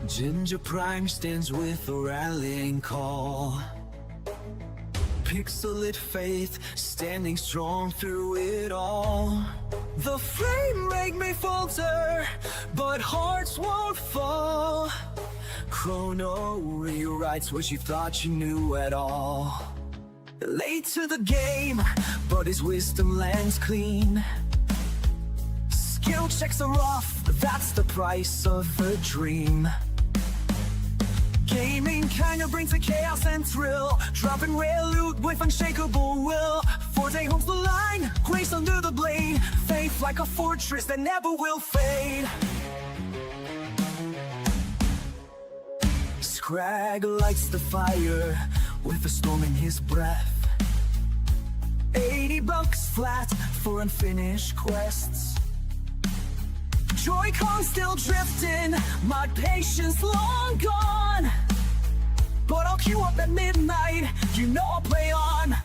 Ginger Prime stands with a rallying call. Pixelit faith standing strong through it all. The frame rate may falter, but hearts won't fall. Chrono rewrites what you thought you knew at all. Late to the game, but his wisdom lands clean. Skill checks are off, that's the price of a dream. Gaming kinda brings the chaos and thrill, dropping rare loot with unshakable will. 4-day holds the line, grace under the blade, faith like a fortress that never will fade. Scrag lights the fire with a storm in his breath. $80 flat for unfinished quests. Joy-Con still drifting, my patience long gone. But I'll queue up at midnight, you know I'll play on.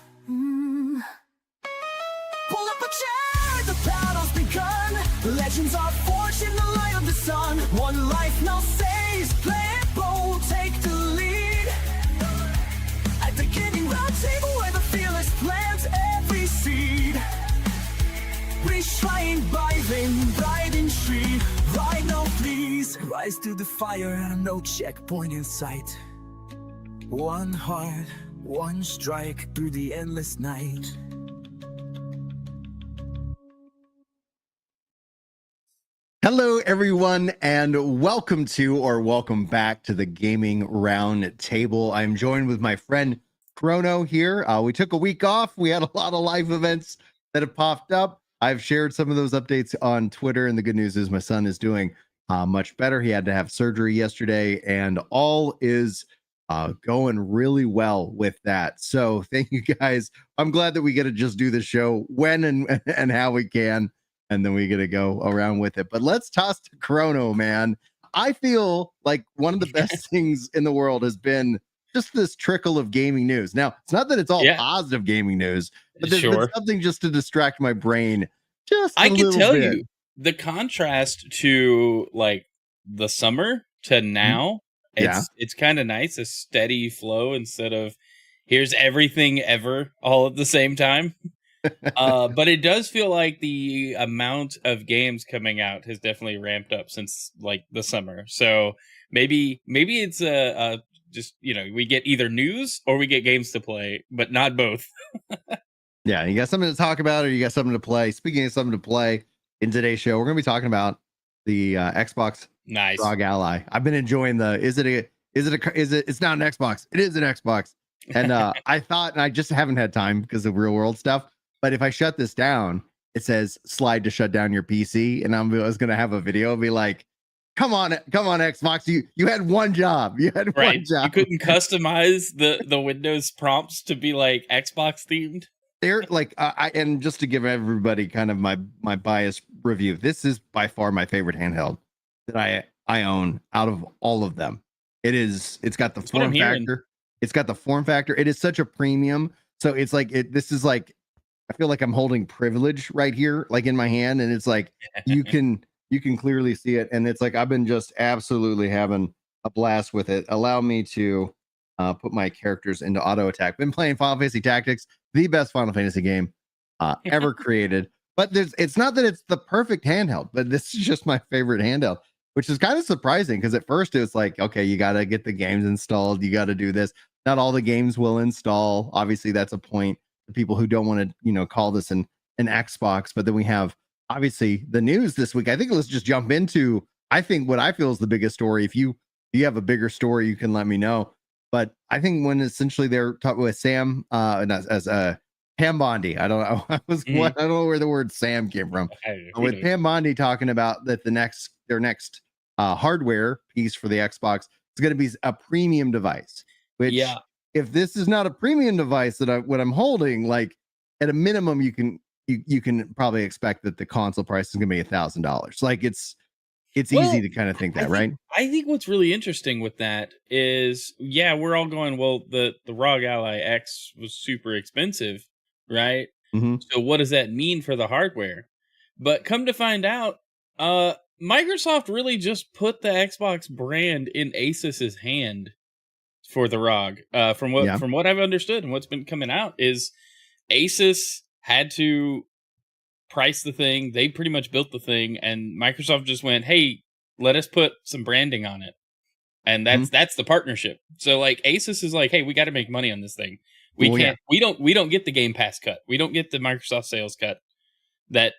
Pull up a chair, the battle's begun. Legends are forged in the light of the sun. One life now saves, play it bold, take the lead. At the GamingRoundtable where the fearless plant every seed. Restrained by the riding tree. Ride no please. Rise to the fire, no checkpoint in sight. One heart, one strike through the endless night. Hello, everyone, and welcome back to the Gaming Roundtable. I'm joined with my friend Chrono here. We took a week off. We had a lot of live events that have popped up. I've shared some of those updates on Twitter, and the good news is my son is doing much better. He had to have surgery yesterday, and all is going really well with that. So thank you guys. I'm glad that we get to just do the show when and how we can, and then we get to go around with it. But let's toss to Chrono, man. I feel like one of the best things in the world has been just this trickle of gaming news. Now, it's not that it's all positive gaming news, but there's been something just to distract my brain just a little bit. I can tell you the contrast to like the summer to now, it's kind of nice, a steady flow instead of here's everything ever all at the same time. But it does feel like the amount of games coming out has definitely ramped up since like the summer. So maybe it's just, you know, we get either news or we get games to play, but not both. Yeah, you got something to talk about or you got something to play. Speaking of something to play, in today's show, we're going to be talking about the Xbox ROG Ally. I've been enjoying it's not an Xbox. It is an Xbox. And I thought, and I just haven't had time because of real world stuff. But if I shut this down, it says slide to shut down your PC. And I was going to have a video be like, come on, Xbox. You had one job. You had one job. You couldn't customize the Windows prompts to be like Xbox themed. They're like, and just to give everybody kind of my biased review, this is by far my favorite handheld that I own out of all of them. It's got the form factor. It's got the form factor. It is such a premium. So it's like, this is like, I feel like I'm holding privilege right here, like in my hand. And it's like, you can clearly see it. And it's like, I've been just absolutely having a blast with it. Allow me to put my characters into auto attack. Been playing Final Fantasy Tactics, the best Final Fantasy game ever created. But it's not that it's the perfect handheld, but this is just my favorite handheld, which is kind of surprising because at first it was like, okay, you got to get the games installed. You got to do this. Not all the games will install. Obviously, that's a point for people who don't want to, call this an Xbox. But then we have obviously the news this week. I think let's just jump into, I think what I feel is the biggest story. If you have a bigger story, you can let me know. But I think when essentially they're talking with Sam as Pam Bondi, I don't know. I don't know where the word Sam came from. With Pam Bondi talking about that their next hardware piece for the Xbox is going to be a premium device. Which, if this is not a premium device what I'm holding, like at a minimum, you can probably expect that the console price is going to be $1,000. Like it's easy to kind of think that, right? I think what's really interesting with that is, we're all going, well, the ROG Ally X was super expensive, right? Mm-hmm. So what does that mean for the hardware? But come to find out, Microsoft really just put the Xbox brand in Asus's hand for the ROG. Yeah. From what I've understood and what's been coming out is Asus had to price the thing. They pretty much built the thing, and Microsoft just went, "Hey, let us put some branding on it." And Mhm. that's the partnership. So like Asus is like, "Hey, we got to make money on this thing. We Well, yeah. can't. We don't get the Game Pass cut. We don't get the Microsoft sales cut that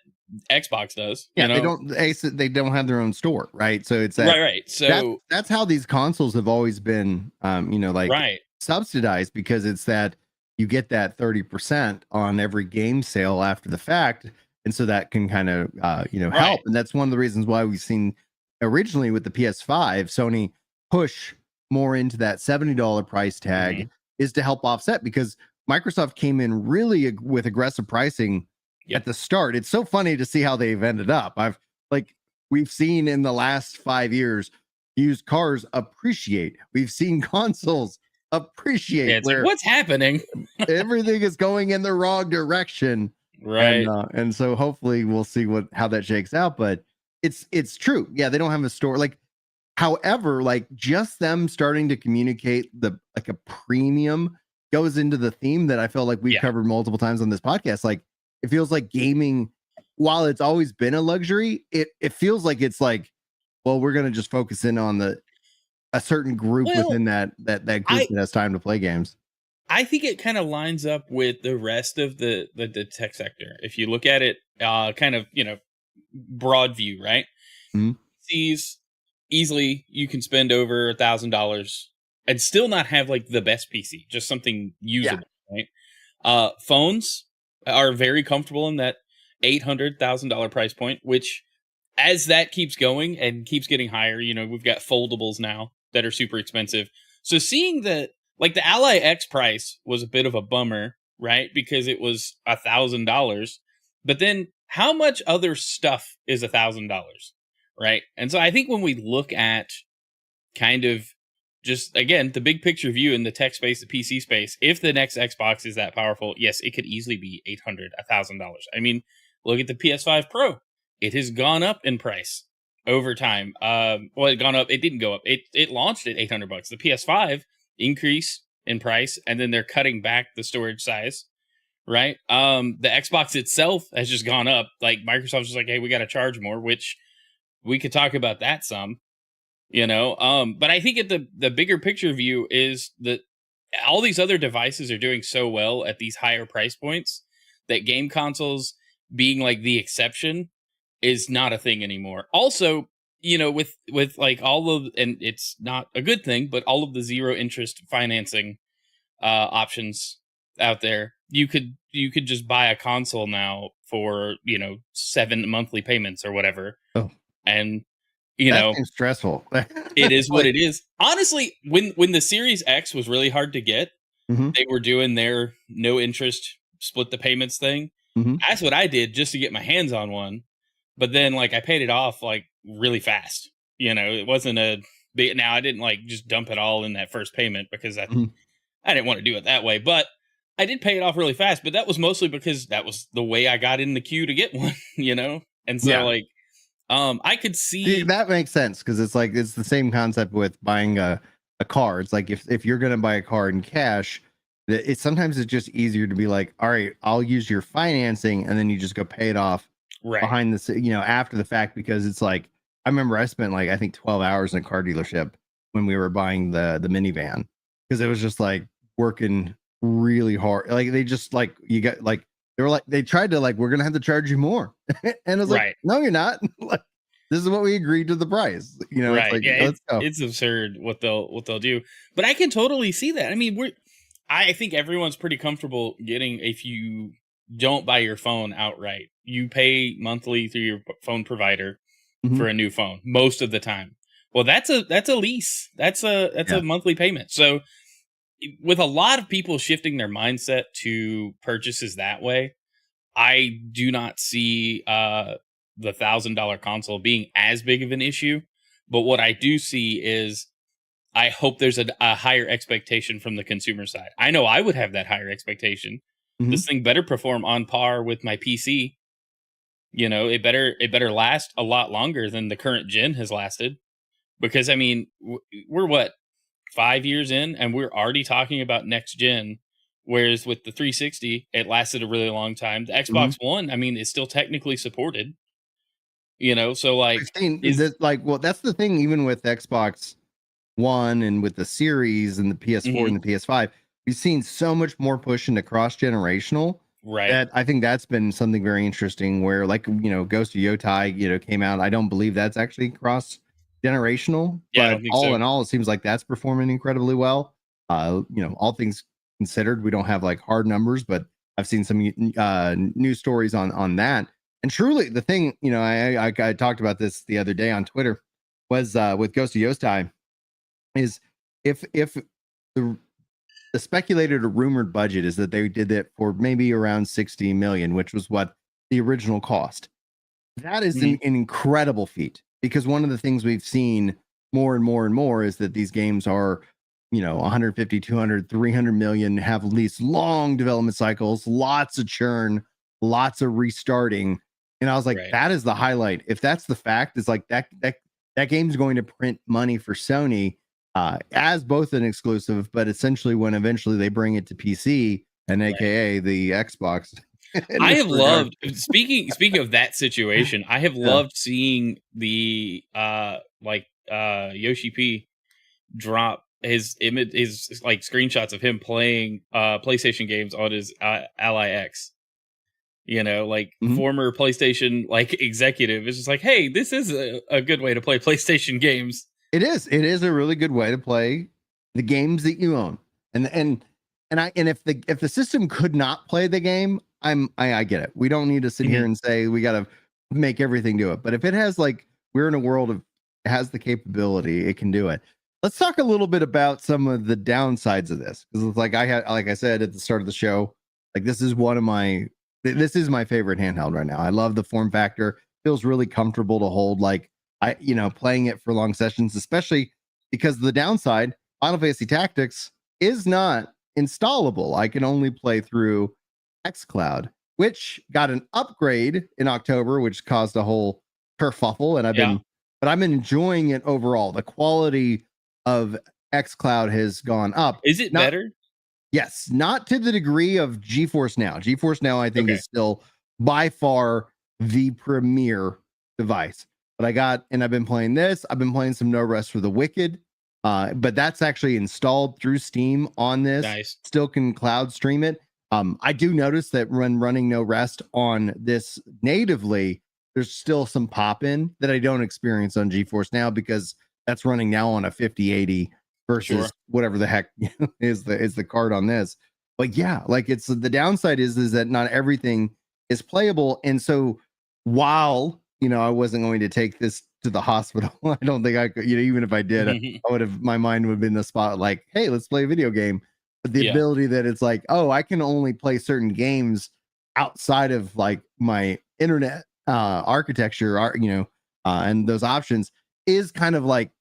Xbox does. You Yeah, they know, don't they don't have their own store, right? So it's that right. So that's how these consoles have always been like right, subsidized, because it's that you get that 30% on every game sale after the fact. And so that can kind of right, help. And that's one of the reasons why we've seen originally with the PS5, Sony push more into that $70 price tag, hmm is to help offset, because Microsoft came in really with aggressive pricing yep, at the start. It's so funny to see how they've ended up. Like we've seen in the last 5 years, used cars appreciate. We've seen consoles yeah. appreciate, It's like, where what's happening? everything is going in the wrong direction. Right. And so hopefully we'll see how that shakes out. But it's true. Yeah, they don't have a store. Like, however, like just them starting to communicate the like a premium goes into the theme that I feel like we've Yeah. covered multiple times on this podcast. Like, it feels like gaming, while it's always been a luxury, it feels like it's like, well, we're gonna just focus in on a certain group Well, within that group I that has time to play games. I think it kind of lines up with the rest of the tech sector. If you look at it, kind of broad view, right? Mhm. PCs easily you can spend over $1,000 and still not have like the best PC, just something Yeah. usable, right? Phones are very comfortable in that $800,000 price point, which as that keeps going and keeps getting higher, we've got foldables now that are super expensive. So seeing that, like the Ally X price was a bit of a bummer, right? Because it was $1,000. But then how much other stuff is $1,000, right? And so I think when we look at kind of just again the big picture view in the tech space, the PC space, if the next Xbox is that powerful, yes, it could easily be $800, $1,000. I mean, look at the PS5 Pro; it has gone up in price over time. Well, it gone up. It didn't go up. It launched at $800. The PS5 increase in price, and then they're cutting back the storage size. Right. The Xbox itself has just gone up. Like Microsoft's just like, hey, we got to charge more, which we could talk about that some but I think at the bigger picture view is that all these other devices are doing so well at these higher price points that game consoles being like the exception is not a thing anymore. Also, with like all of, and it's not a good thing, but all of the zero interest financing options out there, you could just buy a console now for 7 monthly payments or whatever, Oh, and you that know seems stressful. it is what Like, it is. Honestly, when the Series X was really hard to get, mhm, they were doing their no interest split the payments thing. mhm. That's what I did just to get my hands on one. But then like I paid it off like really fast. It wasn't a big now I didn't like just dump it all in that first payment because Mhm. I didn't want to do it that way. But I did pay it off really fast, but that was mostly because that was the way I got in the queue to get one. And so Yeah. like I could See, see that makes sense, because it's like it's the same concept with buying a car. It's like if you're gonna buy a car in cash, it's sometimes it's just easier to be like, all right, I'll use your financing, and then you just go pay it off right. behind after the fact, because it's like I remember I spent like I think 12 hours in a car dealership when we were buying the minivan, because it was just like working really hard. Like they just like you got like they were like they tried to like, we're gonna have to charge you more, and I was like, Right. no, you're not. Like, this is what we agreed to the price. It's Right. like, Yeah, let's go. it's absurd what they'll do. But I can totally see that. I mean, I think everyone's pretty comfortable getting if you don't buy your phone outright. You pay monthly through your phone provider Mhm. for a new phone most of the time. Well, that's a lease. That's a Yeah. monthly payment. So with a lot of people shifting their mindset to purchases that way, I do not see the $1,000 console being as big of an issue. But what I do see is I hope there's a higher expectation from the consumer side. I know I would have that higher expectation. Mhm. This thing better perform on par with my PC, it better last a lot longer than the current gen has lasted. Because I mean, we're what, 5 years in, and we're already talking about next gen. Whereas with the 360, it lasted a really long time. The Mhm. Xbox One, I mean, is still technically supported. So We've like, seen is that, like, well, that's the thing, even with Xbox One and with the series and the PS4 Mhm. and the PS5, we've seen so much more push into cross generational Right? that I think that's been something very interesting. Where, like, Ghost of Yotai, came out. I don't believe that's actually cross generational, Yeah, I but don't think all so. in all, it seems like that's performing incredibly well. All things considered, we don't have like hard numbers, but I've seen some news stories on that. And truly, the thing, I talked about this the other day on Twitter, was with Ghost of Yotai, is if the speculated or rumored budget is that they did it for maybe around 60 million, which was what the original cost. That is Mhm. an incredible feat, because one of the things we've seen more and more and more is that these games are, 150, 200, 300 million, have these long development cycles, lots of churn, lots of restarting. And I was like, Right. that is the highlight. If that's the fact, it's like that game's going to print money for Sony, as both an exclusive, but essentially when eventually they bring it to PC and Right. AKA the Xbox in I this have regard. loved speaking of that situation, I have Yeah. loved seeing the Yoshi P drop his image, his like screenshots of him playing PlayStation games on his Ally X. Like Mhm. former PlayStation like executive is just like, hey, this is a good way to play PlayStation games. It is. It is a really good way to play the games that you own. And if the system could not play the game, I get it. We don't need to sit here Mhm. and say we got to make everything do it. But if it has, like, we're in a world of, it has the capability, it can do it. Let's talk a little bit about some of the downsides of this, because it's like I said at the start of the show, like, this is my favorite handheld right now. I love the form factor. Feels really comfortable to hold. Like, playing it for long sessions, especially because the downside, Final Fantasy Tactics is not installable. I can only play through xCloud, which got an upgrade in October, which caused a whole kerfuffle. Yeah. But I'm enjoying it overall. The quality of xCloud has gone up. Is it Not better? Yes, not to the degree of GeForce Now. GeForce Now, I think, Okay. is still by far the premier device. But I've been playing this. I've been playing some No Rest for the Wicked, but that's actually installed through Steam on this. Nice. Still can cloud stream it. I do notice that when running No Rest on this natively, there's still some pop in that I don't experience on GeForce Now, because that's running now on a 5080 Sure. versus whatever the heck is the card on this. But yeah, like, it's the downside is that not everything is playable. And so, while I wasn't going to take this to the hospital, I don't think I could, even if I did, I would have, my mind would have been the spot, like, hey, let's play a video game. But the Yeah. ability that it's like, oh, I can only play certain games outside of, like, my internet architecture, and those options, is kind of like,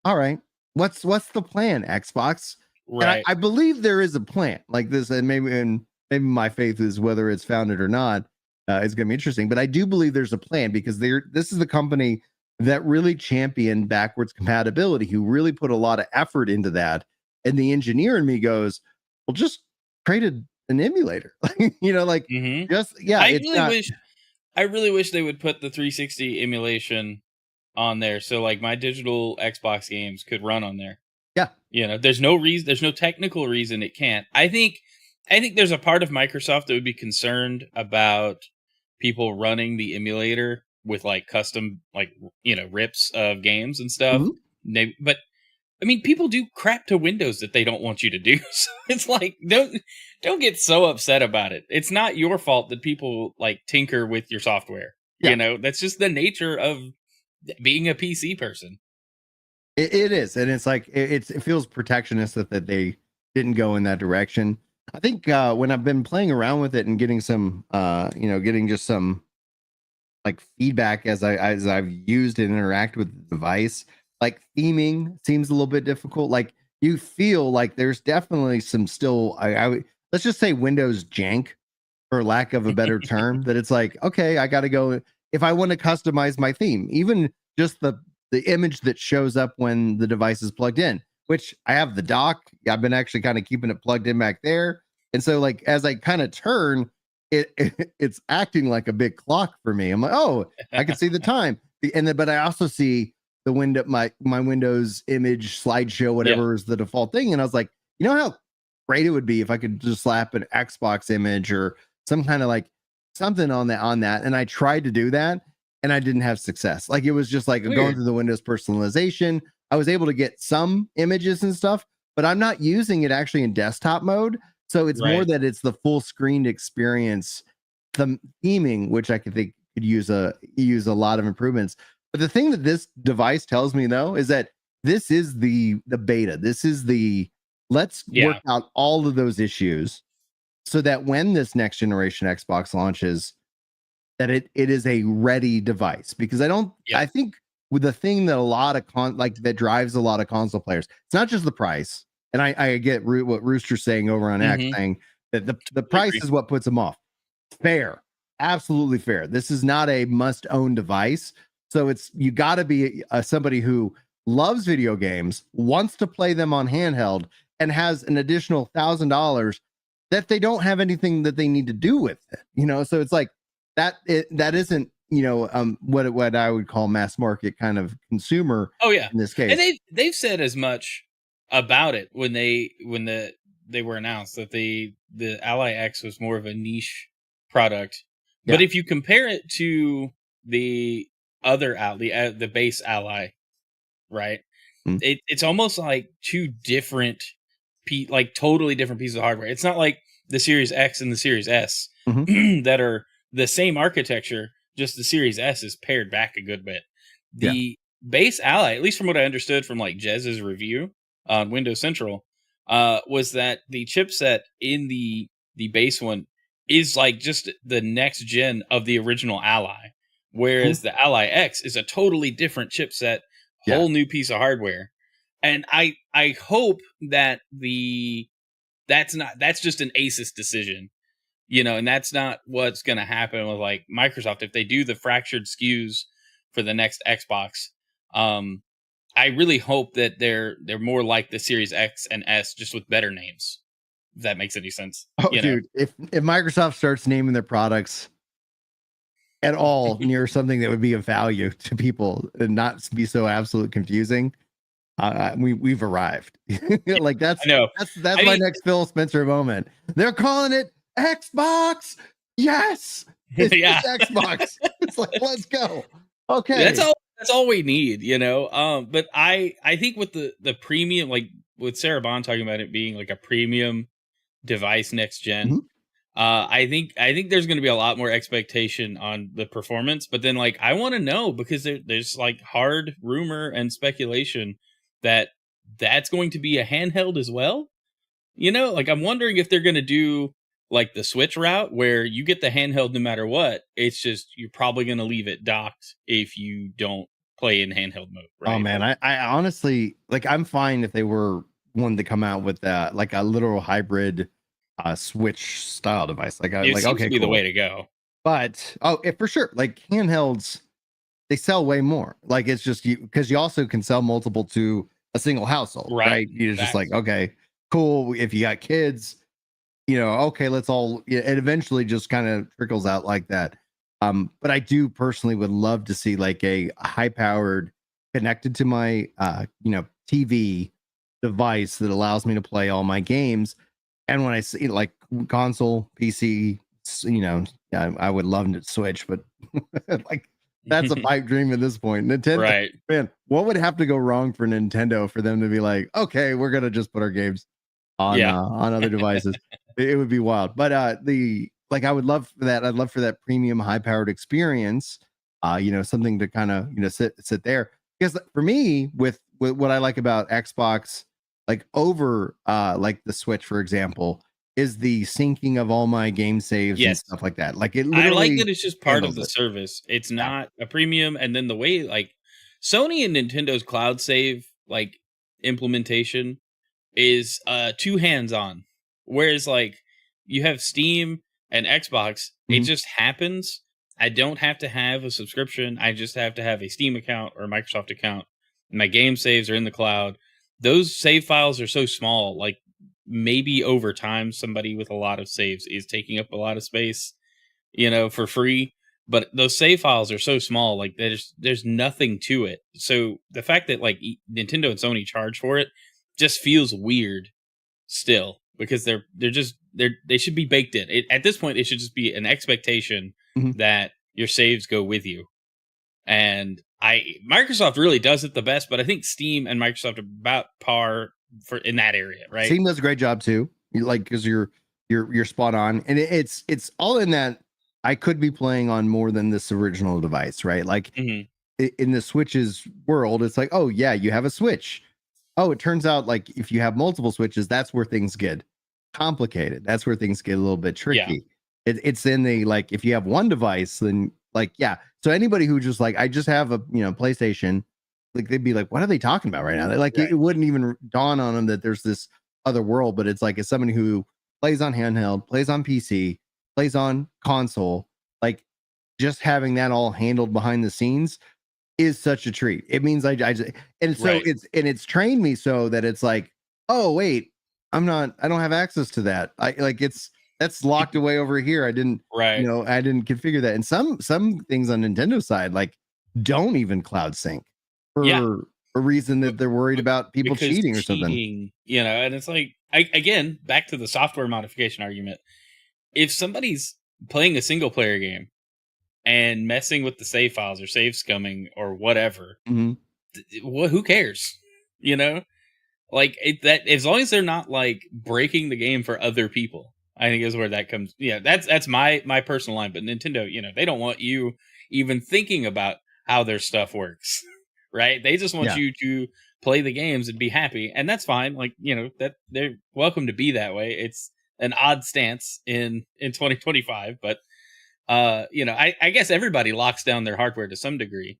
all right, what's the plan, Xbox? And I, Right. I believe there is a plan like this, and maybe my faith is, whether it's founded or not, is going to be interesting. But I do believe there's a plan, because this is the company that really championed backwards compatibility, who really put a lot of effort into that. And the engineer in me goes, well, just create an emulator, like, Mhm. just, yeah, I it's really not. wish I really wish they would put the 360 emulation on there so like my digital Xbox games could run on there. Yeah. There's no technical reason it can't. I think there's a part of Microsoft that would be concerned about people running the emulator with like custom like rips of games and stuff. Mhm. But I mean, people do crap to Windows that they don't want you to do. So it's like don't get so upset about it. It's not your fault that people like tinker with your software. Yeah. That's just the nature of being a PC person. It is, and it's like, it feels protectionist that they didn't go in that direction. I think when I've been playing around with it and getting some, getting just some, like, feedback as I've used and interact with the device, like, theming seems a little bit difficult. Like, you feel like there's definitely some still, let's just say, Windows jank for lack of a better term, that it's like, okay, I got to go if I want to customize my theme, even just the image that shows up when the device is plugged in, which I have the dock. I've been actually kind of keeping it plugged in back there. And so like as I kind of turn, it's acting like a big clock for me. I'm like, oh, I can see the time. And then but I also see the window, my Windows image slideshow, whatever is the default thing. And I was like, you know how great it would be if I could just slap an Xbox image or some kind of like something on that. And I tried to do that and I didn't have success. Like it was just like going through the Windows personalization. I was able to get some images and stuff, but I'm not using it actually in desktop mode. So it's more that it's the full screened experience, the theming, which I could think could use a lot of improvements. But the thing that this device tells me though is that this is the beta. This is the let's work out all of those issues so that when this next generation Xbox launches, that it is a ready device. Because I think with the thing that a lot of that drives a lot of console players, it's not just the price. And I get what Rooster's saying over on X, saying that the price is what puts them off. Fair, absolutely fair. This is not a must own device. So you got to be somebody who loves video games, wants to play them on handheld, and has an additional $1,000 that they don't have anything that they need to do with it. So it's like that isn't what I would call mass market kind of consumer. In this case, and they've said as much about it when they were announced that the Ally X was more of a niche product. But if you compare it to the other the base Ally, right? It's almost like two different totally different pieces of hardware. It's not like the Series X and the Series S that are the same architecture, just the Series S is pared back a good bit. The base Ally, at least from what I understood from like Jez's review on Windows Central, was that the chipset in the base one is like just the next gen of the original Ally, whereas the Ally X is a totally different chipset, whole new piece of hardware. And I hope that that's just an Asus decision, and that's not what's going to happen with like Microsoft if they do the fractured SKUs for the next Xbox. I really hope that they're more like the Series X and S, just with better names. If that makes any sense. Oh, dude, if Microsoft starts naming their products at all near something that would be of value to people and not be so absolute confusing, we've arrived. Like that's my next Phil Spencer moment. They're calling it Xbox. Yes, it's Xbox. It's like, let's go. Okay, that's all we need, But I think with the premium, like with Sarah Bond talking about it being like a premium device next gen, I think there's going to be a lot more expectation on the performance. But then like I want to know, because there's like hard rumor and speculation that that's going to be a handheld as well. Like I'm wondering if they're going to do like the Switch route where you get the handheld no matter what. It's just you're probably going to leave it docked if you don't play in handheld mode. Right? Oh man, I honestly like I'm fine if they were one to come out with like a literal hybrid Switch style device. Like it seems to be the way to go. But for sure, like handhelds, they sell way more. Like it's just because you also can sell multiple to a single household, right? You're just like, okay, cool. If you got kids, okay, let's all. It eventually just kind of trickles out like that. But I do personally would love to see like a high powered connected to my TV device that allows me to play all my games. And when I see like console, PC, I would love to switch, but like that's a pipe dream at this point. Nintendo, right? Man, what would have to go wrong for Nintendo for them to be like, okay, we're gonna just put our games on other devices? It would be wild. But I would love for that. I'd love for that premium, high powered experience. Something to kind of sit there. Because for me, with what I like about Xbox, like over like the Switch, for example, is the syncing of all my game saves and stuff like that. Like it literally, I like that it's just part of the service. It's not a premium. And then the way like Sony and Nintendo's cloud save like implementation is too hands-on. Whereas like you have Steam And Xbox, it just happens. I don't have to have a subscription. I just have to have a Steam account or a Microsoft account. My game saves are in the cloud. Those save files are so small. Like maybe over time, somebody with a lot of saves is taking up a lot of space, for free. But those save files are so small. Like there's nothing to it. So the fact that like Nintendo and Sony charge for it just feels weird still, because they should be baked in. At this point, it should just be an expectation that your saves go with you. And Microsoft really does it the best, but I think Steam and Microsoft are about par for in that area, right? Steam does a great job too. Because you're spot on, and it's all in that I could be playing on more than this original device, right? Like in the Switch's world, it's like, oh yeah, you have a Switch. Oh, it turns out like if you have multiple Switches, that's where things get complicated. That's where things get a little bit tricky. It's in the like if you have one device, then like So anybody who just like I just have a PlayStation, like they'd be like, what are they talking about right now? Like it wouldn't even dawn on them that there's this other world. But it's like as somebody who plays on handheld, plays on PC, plays on console, like just having that all handled behind the scenes is such a treat. It means I just, and so it's trained me so that it's like, oh wait, I don't have access to that. That's locked away over here. I didn't configure that. And some things on Nintendo side like don't even cloud sync for a reason that they're worried about people cheating or something. And it's like again, back to the software modification argument. If somebody's playing a single player game and messing with the save files or save scumming or whatever, who cares? Like that as long as they're not like breaking the game for other people, I think is where that comes. Yeah, that's my personal line. But Nintendo, they don't want you even thinking about how their stuff works, right? They just want you to play the games and be happy, and that's fine. Like that they're welcome to be that way. It's an odd stance in 2025, but I guess everybody locks down their hardware to some degree.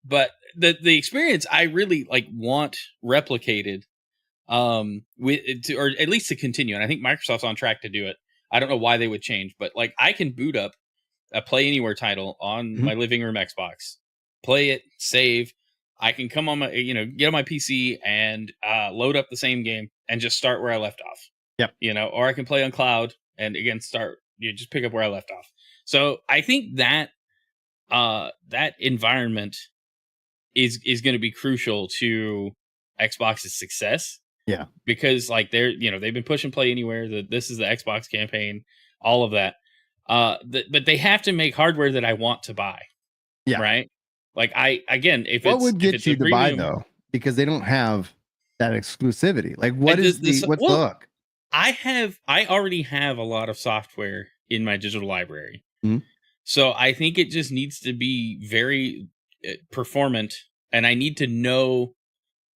But the experience I really like want replicated, or at least to continue, and I think Microsoft's on track to do it. I don't know why they would change, but like I can boot up a Play Anywhere title on my living room Xbox, play it, save. I can come on my get on my PC and load up the same game and just start where I left off. Yep. Or I can play on cloud and again just pick up where I left off. So I think that that environment is going to be crucial to Xbox's success. Yeah, because like they've been pushing Play Anywhere. This is the Xbox campaign, all of that. But they have to make hardware that I want to buy. Yeah, right. Like what would get you to buy though? Because they don't have that exclusivity. Like what's the hook? I already have a lot of software in my digital library. Mm-hmm. So I think it just needs to be very performant, and I need to know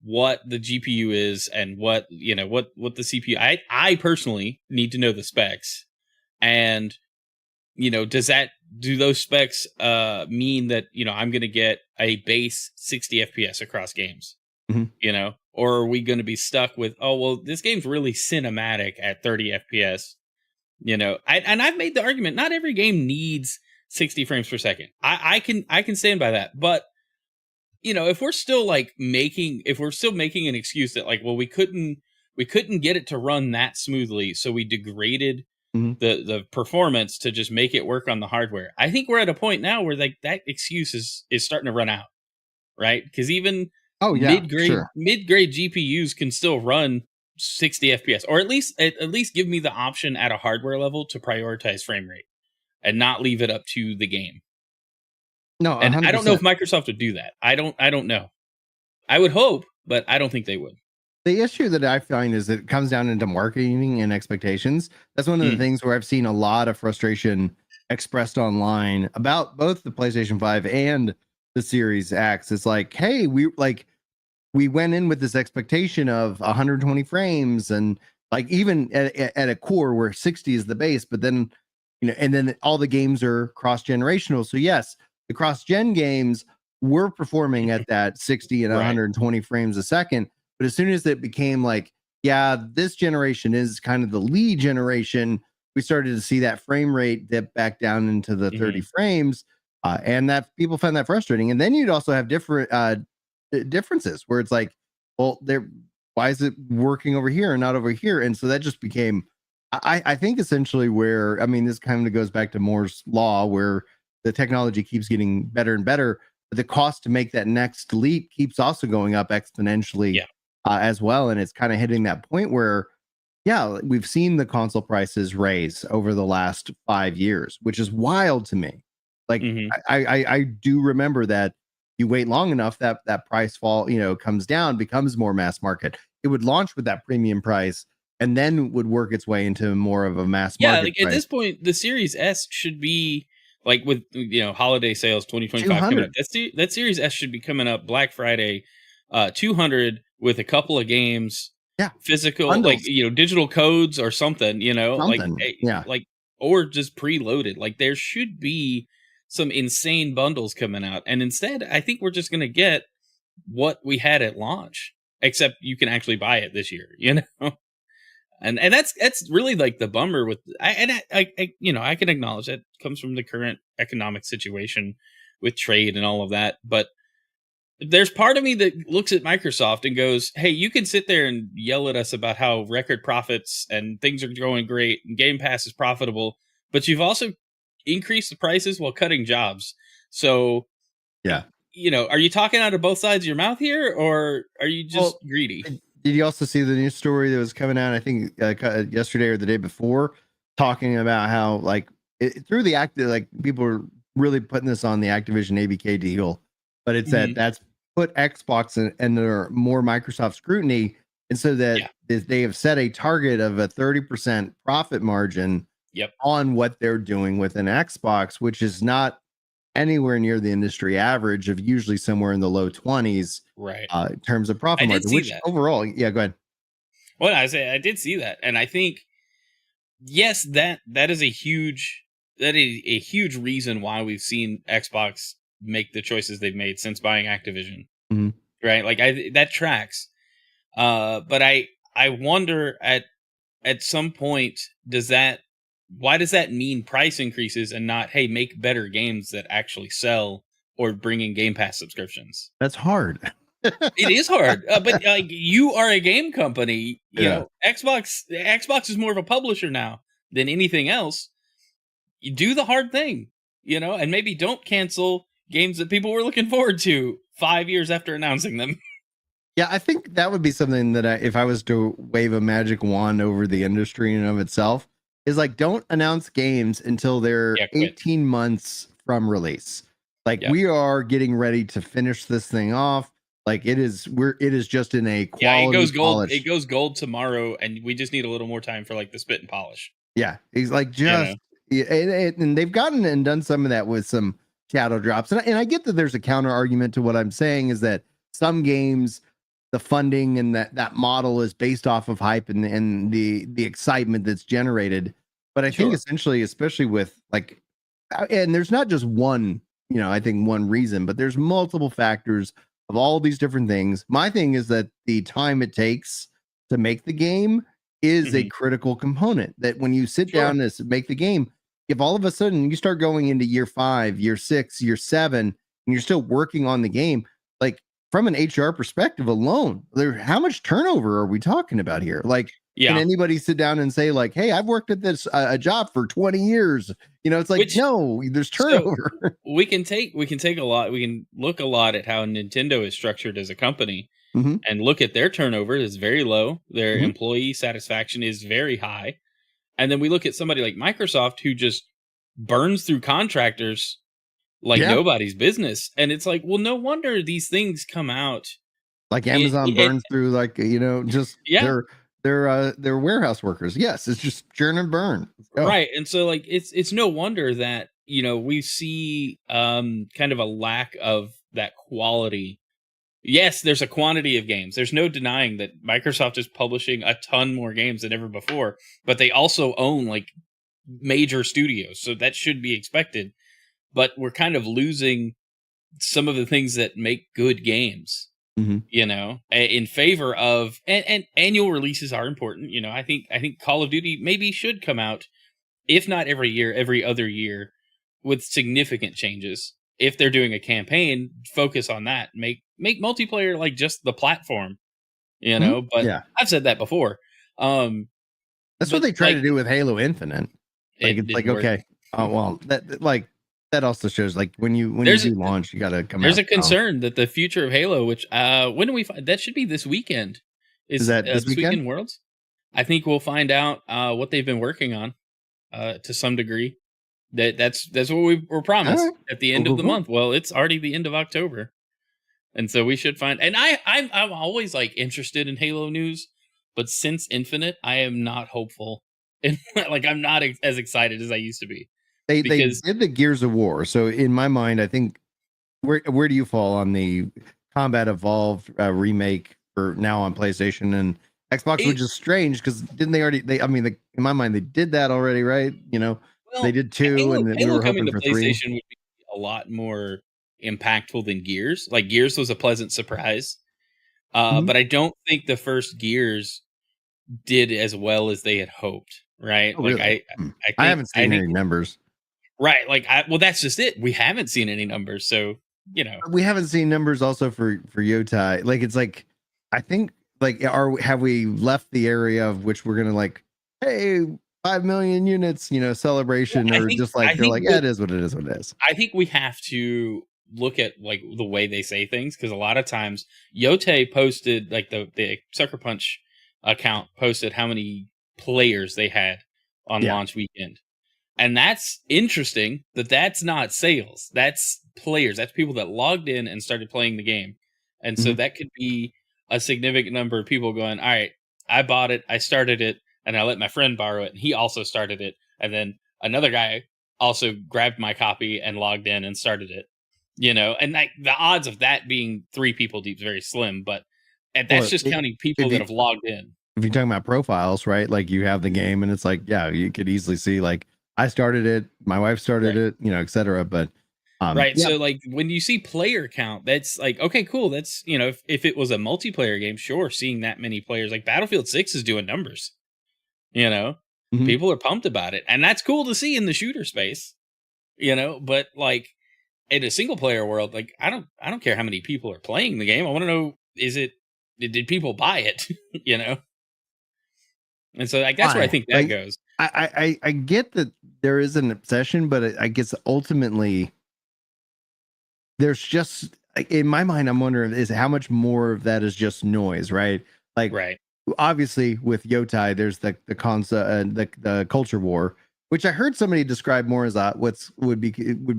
what the GPU is and what the CPU. I personally need to know the specs, and do those specs mean that I'm going to get a base 60 FPS across games? Or are we going to be stuck with, oh well, this game's really cinematic at 30 FPS? And I've made the argument not every game needs 60 frames per second. I can stand by that. But if we're still making an excuse that like, well, we couldn't get it to run that smoothly, so we degraded the performance to just make it work on the hardware. I think we're at a point now where like that excuse is starting to run out, right? Because even mid-grade GPUs can still run 60 FPS, or at least give me the option at a hardware level to prioritize frame rate and not leave it up to the game. No, 100%. And I don't know if Microsoft would do that. I don't know. I would hope, but I don't think they would. The issue that I find is that it comes down into marketing and expectations. That's one of the things where I've seen a lot of frustration expressed online about both the PlayStation 5 and the Series X. It's like, hey, we went in with this expectation of 120 frames and like even at a core where 60 is the base, but then and then all the games are cross-generational. So yes, the cross-gen games were performing at that 60 and 120 frames a second. But as soon as it became like, yeah, this generation is kind of the lead generation, we started to see that frame rate dip back down into the 30 frames, and that people found that frustrating. And then you'd also have different differences where it's like, well, why is it working over here and not over here? And so that just became, I think, essentially where, I mean, this kind of goes back to Moore's law, where the technology keeps getting better and better, but the cost to make that next leap keeps also going up exponentially, as well. And it's kind of hitting that point where, yeah, we've seen the console prices raise over the last 5 years, which is wild to me. Like, I do remember that you wait long enough, that price fall, comes down, becomes more mass market. It would launch with that premium price and then would work its way into more of a mass market like price. at this point, the Series S should be like, with holiday sales 2025 coming up. That Series S should be coming up Black Friday, 200 with a couple of games, physical, bundles. like digital codes or something, like, or just preloaded. Like, there should be some insane bundles coming out, and instead, I think we're just gonna get what we had at launch, except you can actually buy it this year, and that's really like the bummer with. I can acknowledge that comes from the current economic situation with trade and all of that, but there's part of me that looks at Microsoft and goes, hey, you can sit there and yell at us about how record profits and things are going great and Game Pass is profitable, but you've also increased the prices while cutting jobs. So, yeah, are you talking out of both sides of your mouth here, or are you just greedy? Did you also see the news story that was coming out, I think, yesterday or the day before, talking about how, like, through the act, like, people were really putting this on the Activision ABK deal, but it's that's put Xbox under more Microsoft scrutiny, and so that they have set a target of a 30% profit margin on what they're doing with an Xbox, which is not anywhere near the industry average of usually somewhere in the low 20s, right? In terms of profit margin, which overall, go ahead. Well, I did see that, and I think, yes, that is a huge reason why we've seen Xbox make the choices they've made since buying Activision, right? Like, that tracks. But I wonder at some point, why does that mean price increases and not, hey, make better games that actually sell, or bring in Game Pass subscriptions? That's hard. It is hard, but like, you are a game company. Xbox is more of a publisher now than anything else. You do the hard thing, and maybe don't cancel games that people were looking forward to 5 years after announcing them. Yeah, I think that would be something that if I was to wave a magic wand over the industry in and of itself, is like, don't announce games until they're 18 months from release. Like, we are getting ready to finish this thing off. Like, it is just in a quality. It goes gold. Polish. It goes gold tomorrow, and we just need a little more time for, like, the spit and polish. Yeah, he's like, just and they've gotten and done some of that with some shadow drops, and I get that there's a counter argument to what I'm saying, is that some games, the funding and that model is based off of hype and the excitement that's generated. But I think essentially, especially with, like, and there's not just one, I think one reason, but there's multiple factors of all these different things. My thing is that the time it takes to make the game is a critical component, that when you sit down to make the game, if all of a sudden you start going into year 5, year 6, year 7, and you're still working on the game, like, from an HR perspective alone, how much turnover are we talking about here? Like, can anybody sit down and say, like, hey, I've worked at this a job for 20 years? It's like, no, there's turnover. So we can take a lot. We can look a lot at how Nintendo is structured as a company, and look at their turnover is very low. Their employee satisfaction is very high. And then we look at somebody like Microsoft, who just burns through contractors like nobody's business. And it's like, well, no wonder these things come out. Like Amazon burns through, like, just their warehouse workers. Yes, it's just churn and burn. Right. And so, like, it's no wonder that, we see kind of a lack of that quality. Yes, there's a quantity of games. There's no denying that Microsoft is publishing a ton more games than ever before, but they also own, like, major studios, so that should be expected. But we're kind of losing some of the things that make good games, in favor of, and annual releases are important. I think Call of Duty maybe should come out if not every year, every other year, with significant changes. If they're doing a campaign, focus on that. Make multiplayer like just the platform, you Mhm. know. But Yeah. I've said that before. That's what But they try like to do with Halo Infinite. Like, it it's like, didn't work. okay, oh, well, that also shows, like, when you There's do launch, you gotta come there's out a strong. concern that the future of Halo, which when do we find that should be this weekend? Is Is that this this weekend? weekend Worlds? I think we'll find out what they've been working on to some degree. That's what we were promised Alright. at the Cool, end of cool, the cool. month. Well, it's already the end of October, and so we should find. And I'm always like interested in Halo news, but since Infinite, I am not hopeful, and like I'm not as excited as I used to be They because did the Gears of War, so in my mind, I think where do you fall on the Combat Evolved remake for now on PlayStation and Xbox, it which is strange because didn't they already? I mean, in my mind, they did that already, right? You know, they well did two, and then we Halo were coming hoping to for three. PlayStation would be a lot more impactful than Gears. Like Gears was a pleasant surprise, Mhm. but I don't think the first Gears did as well as they had hoped. Right? Oh, Like really? Hmm. I haven't I seen think any numbers. right. Like well, that's just it. We haven't seen any numbers, so you know. We haven't seen numbers also for Yotai. Like, it's like, I think, like, have we left the area of which we're gonna, like, hey, 5 million units, Well, celebration, or just like they're like, yeah, it is what it is, what it is. I think we have to look at like the way they say things because a lot of times Yote posted like the Sucker Punch account posted how many players they had on Yeah. launch weekend. And that's interesting that that's not sales. That's players. That's people that logged in and started playing the game. And so Mhm. that could be a significant number of people going, all right, I bought it, I started it, and I let my friend borrow it. And he also started it. And then another guy also grabbed my copy and logged in and started it. You know, and like the odds of that being three people deep is very slim, but and that's Well, just counting people if that you have logged in. if you're talking about profiles, right? Like, you have the game, and it's like, yeah, you could easily see, like, I started it, my wife started Right. it, etc. But Right. yeah, So like when you see player count, that's like, okay, cool. That's, you know, if it was a multiplayer game, sure, seeing that many players like Battlefield 6 is doing numbers, you know. mhm. People are pumped about it. And that's cool to see in the shooter space, you know, but like in a single player world, like I don't care how many people are playing the game. I want to know did people buy it, you know? And so like that's where I Why? think that Like, goes. I get that there is an obsession, but I guess ultimately there's just, like, in my mind, I'm wondering is how much more of that is just noise, right? Like, Right. obviously with Yotai, there's the concept and the culture war, which I heard somebody describe more as a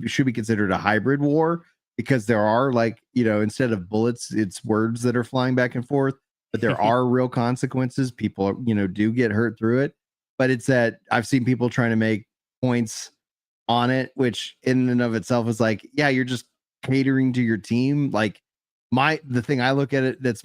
should be considered a hybrid war, because there are, like, instead of bullets, it's words that are flying back and forth, but there are real consequences. People, do get hurt through it. But it's that I've seen people trying to make points on it, which in and of itself is like, yeah, you're just catering to your team. Like, the thing I look at it that's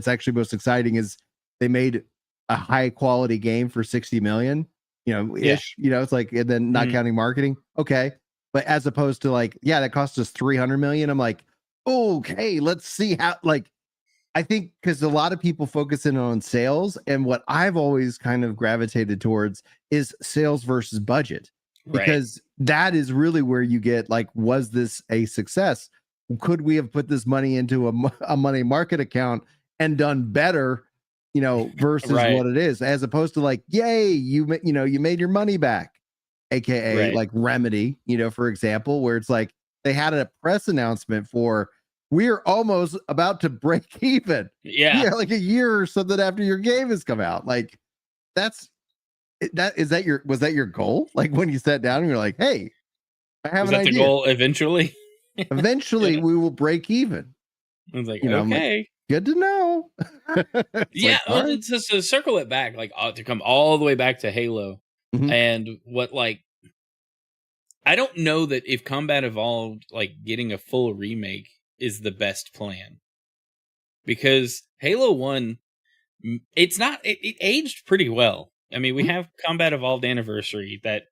actually most exciting is they made a high quality game for 60 million, Yeah. ish, it's like, and then not Mhm. counting marketing. Okay. But as opposed to, like, yeah, that cost us 300 million. I'm like, okay, let's see how, like, I think because a lot of people focus in on sales, and what I've always kind of gravitated towards is sales versus budget, Right. because that is really where you get, like, was this a success? Could we have put this money into a money market account and done better, versus Right. what it is, as opposed to, like, yay, you made your money back, aka Right. like Remedy, for example, where it's like they had a press announcement for, we're almost about to break even. Yeah. Yeah, like a year or something after your game has come out. Like, that's was that your goal? Like, when you sat down and you're like, hey, I have Was an that the idea. goal eventually? Eventually Yeah. we will break even. I was like, I'm like, okay. good to know. It's Yeah, like, all well, right. just to circle it back, like to come all the way back to Halo, Mhm. and what like I don't know that if Combat Evolved, like getting a full remake is the best plan because Halo One, it's not it aged pretty well. I mean, we Mhm. have Combat Evolved Anniversary that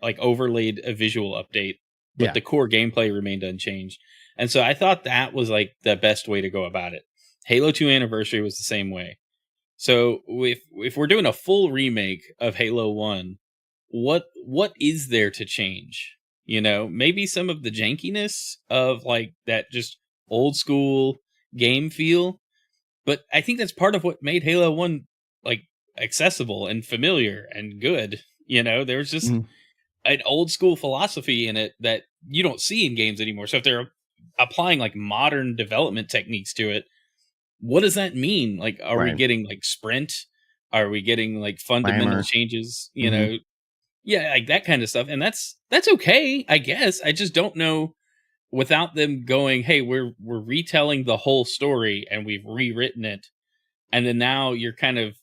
like overlaid a visual update, but Yeah. the core gameplay remained unchanged, and so I thought that was like the best way to go about it. Halo 2 Anniversary was the same way. So if we're doing a full remake of Halo 1, what is there to change? You know, maybe some of the jankiness of like that just old school game feel, but I think that's part of what made Halo 1 like accessible and familiar and good. You know, there's just Mhm. an old school philosophy in it that you don't see in games anymore. So if they're applying like modern development techniques to it, what does that mean? Like, are we Right. getting like sprint? Are we getting like fundamental Glamour. changes? You Mhm. know, yeah, like that kind of stuff. And that's okay, I guess. I just don't know without them going, hey, we're retelling the whole story and we've rewritten it. And then now you're kind of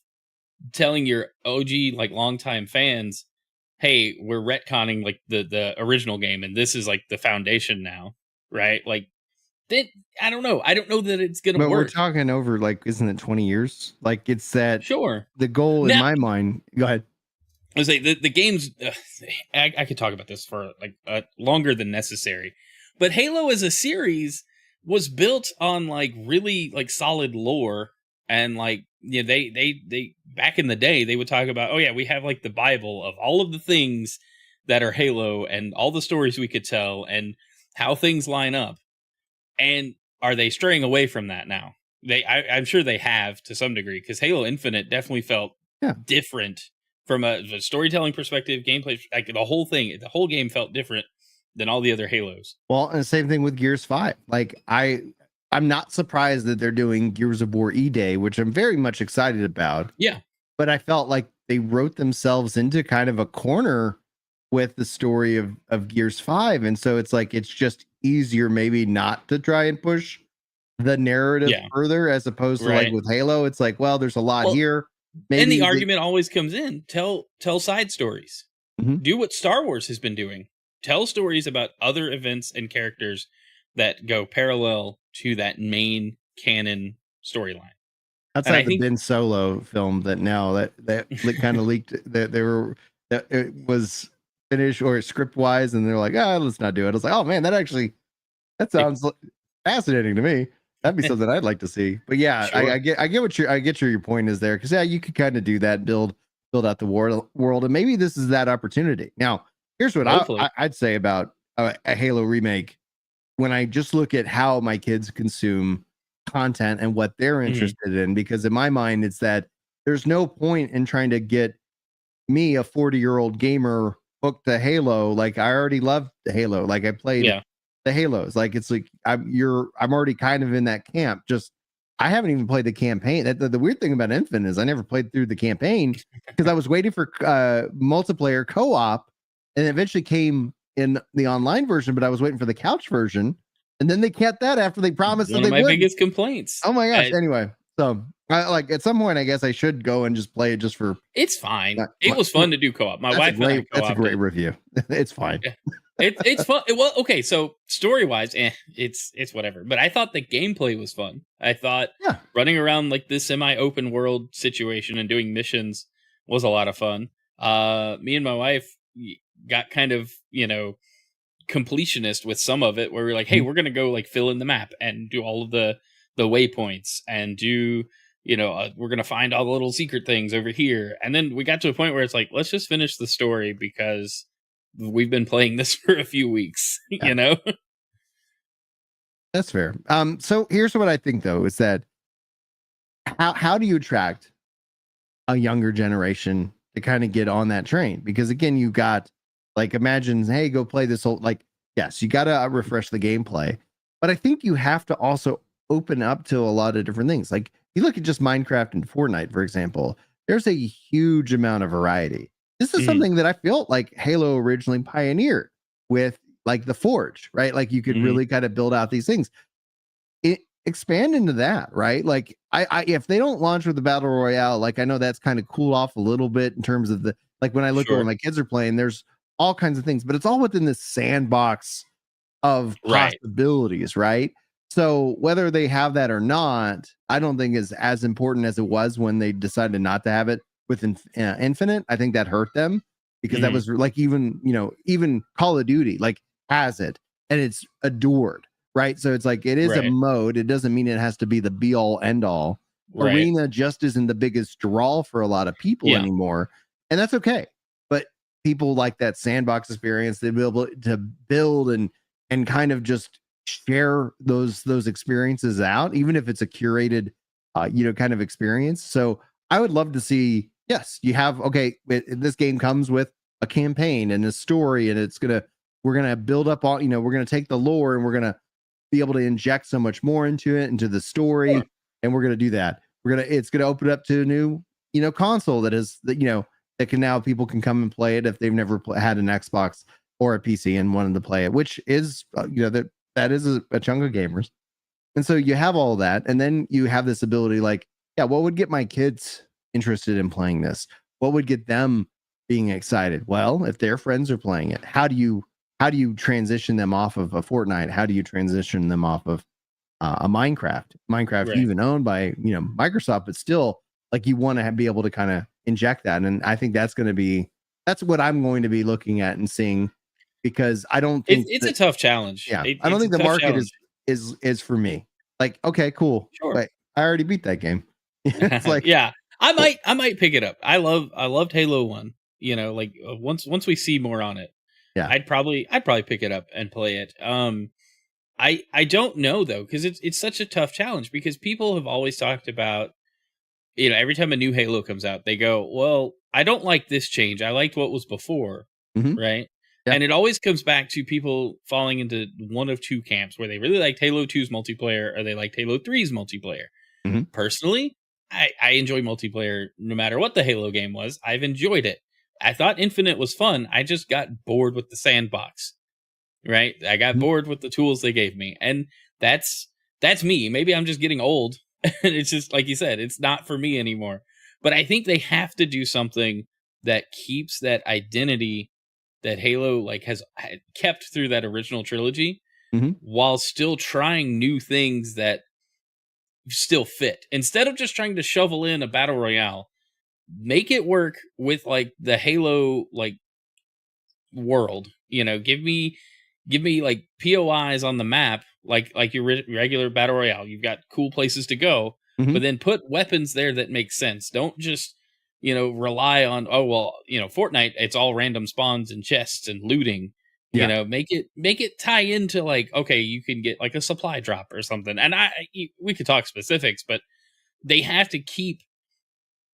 telling your OG like longtime fans, hey, we're retconning like the original game and this is like the foundation now, right? Like that I don't know. I don't know that it's gonna But we're work. talking over like, isn't it 20 years? Like it's that Sure. the goal in Now my mind. Go ahead. I was like the games. I could talk about this for like longer than necessary, but Halo as a series was built on like really like solid lore and like they back in the day they would talk about, oh yeah, we have like the Bible of all of the things that are Halo and all the stories we could tell and how things line up. And are they straying away from that now? I'm sure they have to some degree because Halo Infinite definitely felt Yeah. different from a storytelling perspective, gameplay, like the whole thing, the whole game felt different than all the other Halos. Well, and the same thing with Gears 5. Like I'm not surprised that they're doing Gears of War E-Day, which I'm very much excited about. Yeah, But I felt like they wrote themselves into kind of a corner with the story of Gears 5. And so it's like it's just easier maybe not to try and push the narrative yeah, further as opposed to like right. with Halo. It's like, well, there's a lot Well, here. and the Maybe argument always comes in: tell side stories. Mhm. Do what Star Wars has been doing. Tell stories about other events and characters that go parallel to that main canon storyline. And I outside the think Ben Solo film that now that kind of leaked that they were that it was finished or script wise, and they're like, let's not do it. I was like, oh man, that sounds fascinating to me. That'd be something I'd like to see. But yeah, sure, I get what your point is there because yeah, you could kind of do that, build out the world, and maybe this is that opportunity. Now, here's what hopefully, I'd say about a Halo remake. When I just look at how my kids consume content and what they're Mhm. interested in, because in my mind, it's that there's no point in trying to get me, a 40-year-old gamer, hooked to Halo. Like I already loved the Halo. Like I played Yeah. the Halos. Like it's like I'm already kind of in that camp. Just I haven't even played the campaign. The weird thing about Infinite is I never played through the campaign because I was waiting for multiplayer co-op, and it eventually came in the online version, but I was waiting for the couch version, and then they kept that after they promised that One of they my would. biggest complaints. Oh my gosh! Anyway, so like at some point, I guess I should go and just play it just for. It's fine. It was fun to do co-op. My wife and I That's a co-opted. great review. It's fine. Yeah. It's fun. Well, okay, so story-wise, it's whatever. But I thought the gameplay was fun. I thought Yeah. running around like this semi-open world situation and doing missions was a lot of fun. Me and my wife got kind of, completionist with some of it where we're like, hey, Mhm. we're gonna go like fill in the map and do all of the waypoints and do we're gonna find all the little secret things over here. And then we got to a point where it's like, let's just finish the story because we've been playing this for a few weeks. Yeah, that's fair. So here's what I think though is that how do you attract a younger generation to kind of get on that train? Because again, you got like imagine, hey, go play this whole like yes, you got to refresh the gameplay, but I think you have to also open up to a lot of different things. Like you look at just Minecraft and Fortnite, for example, there's a huge amount of variety. This is Mhm, something that I felt like Halo originally pioneered with like the Forge, right? Like you could mhm, really kind of build out these things expand into that, right? Like I if they don't launch with the battle royale, like I know that's kind of cooled off a little bit in terms of the like when I look at what sure, my kids are playing, there's all kinds of things, but it's all within this sandbox of right, possibilities, right? So whether they have that or not, I don't think is as important as it was when they decided not to have it with Infinite. I think that hurt them because that mhm, was like even Call of Duty like has it and it's adored, right? So it's like it is a right, mode. It doesn't mean it has to be the be all end all. right, Arena just isn't the biggest draw for a lot of people yeah, anymore, and that's okay. But people like that sandbox experience. They be able to build and kind of just share those experiences out, even if it's a curated, kind of experience. So I would love to see. Yes, you have this game comes with a campaign and a story, and we're gonna build up all. We're gonna take the lore and we're gonna be able to inject so much more into it, into the story, Sure. and we're gonna do that. It's gonna open up to a new console that can now people can come and play it if they've never had an Xbox or a PC and wanted to play it, which is that is a chunk of gamers. And so you have all that, and then you have this ability, like, yeah, what would get my kids interested in playing this? What would get them being excited? Well, if their friends are playing it, how do you transition them off of a Fortnite? How do you transition them off of a Minecraft? Right. Even owned by Microsoft, but still, like, you want to be able to kind of inject that. And I think that's what I'm going to be looking at and seeing, because I don't think it's a tough challenge. Yeah, I don't think the market is for me. Like, okay, cool. Sure. But I already beat that game. It's like, yeah, I might pick it up. I loved Halo 1. Like once we see more on it, yeah, I'd probably pick it up and play it. I don't know though, because it's such a tough challenge, because people have always talked about, every time a new Halo comes out, they go, well, I don't like this change. I liked what was before. Mhm. Right. Yeah. And it always comes back to people falling into one of two camps, where they really liked Halo 2's multiplayer or they liked Halo 3's multiplayer. Mhm. Personally, I enjoy multiplayer no matter what the Halo game was. I've enjoyed it. I thought Infinite was fun. I just got bored with the sandbox. Right? I got Mhm. bored with the tools they gave me. And that's me. Maybe I'm just getting old. And it's just like you said, it's not for me anymore. But I think they have to do something that keeps that identity that Halo has kept through that original trilogy, Mhm. while still trying new things that still fit. Instead of just trying to shovel in a battle royale, make it work with the Halo world. Give me like POIs on the map, like your regular battle royale. You've got cool places to go, Mhm. but then put weapons there that make sense. Don't just rely on, oh well, Fortnite, it's all random spawns and chests and looting. Yeah. Make it tie into, okay, you can get like a supply drop or something. And we could talk specifics, but they have to keep,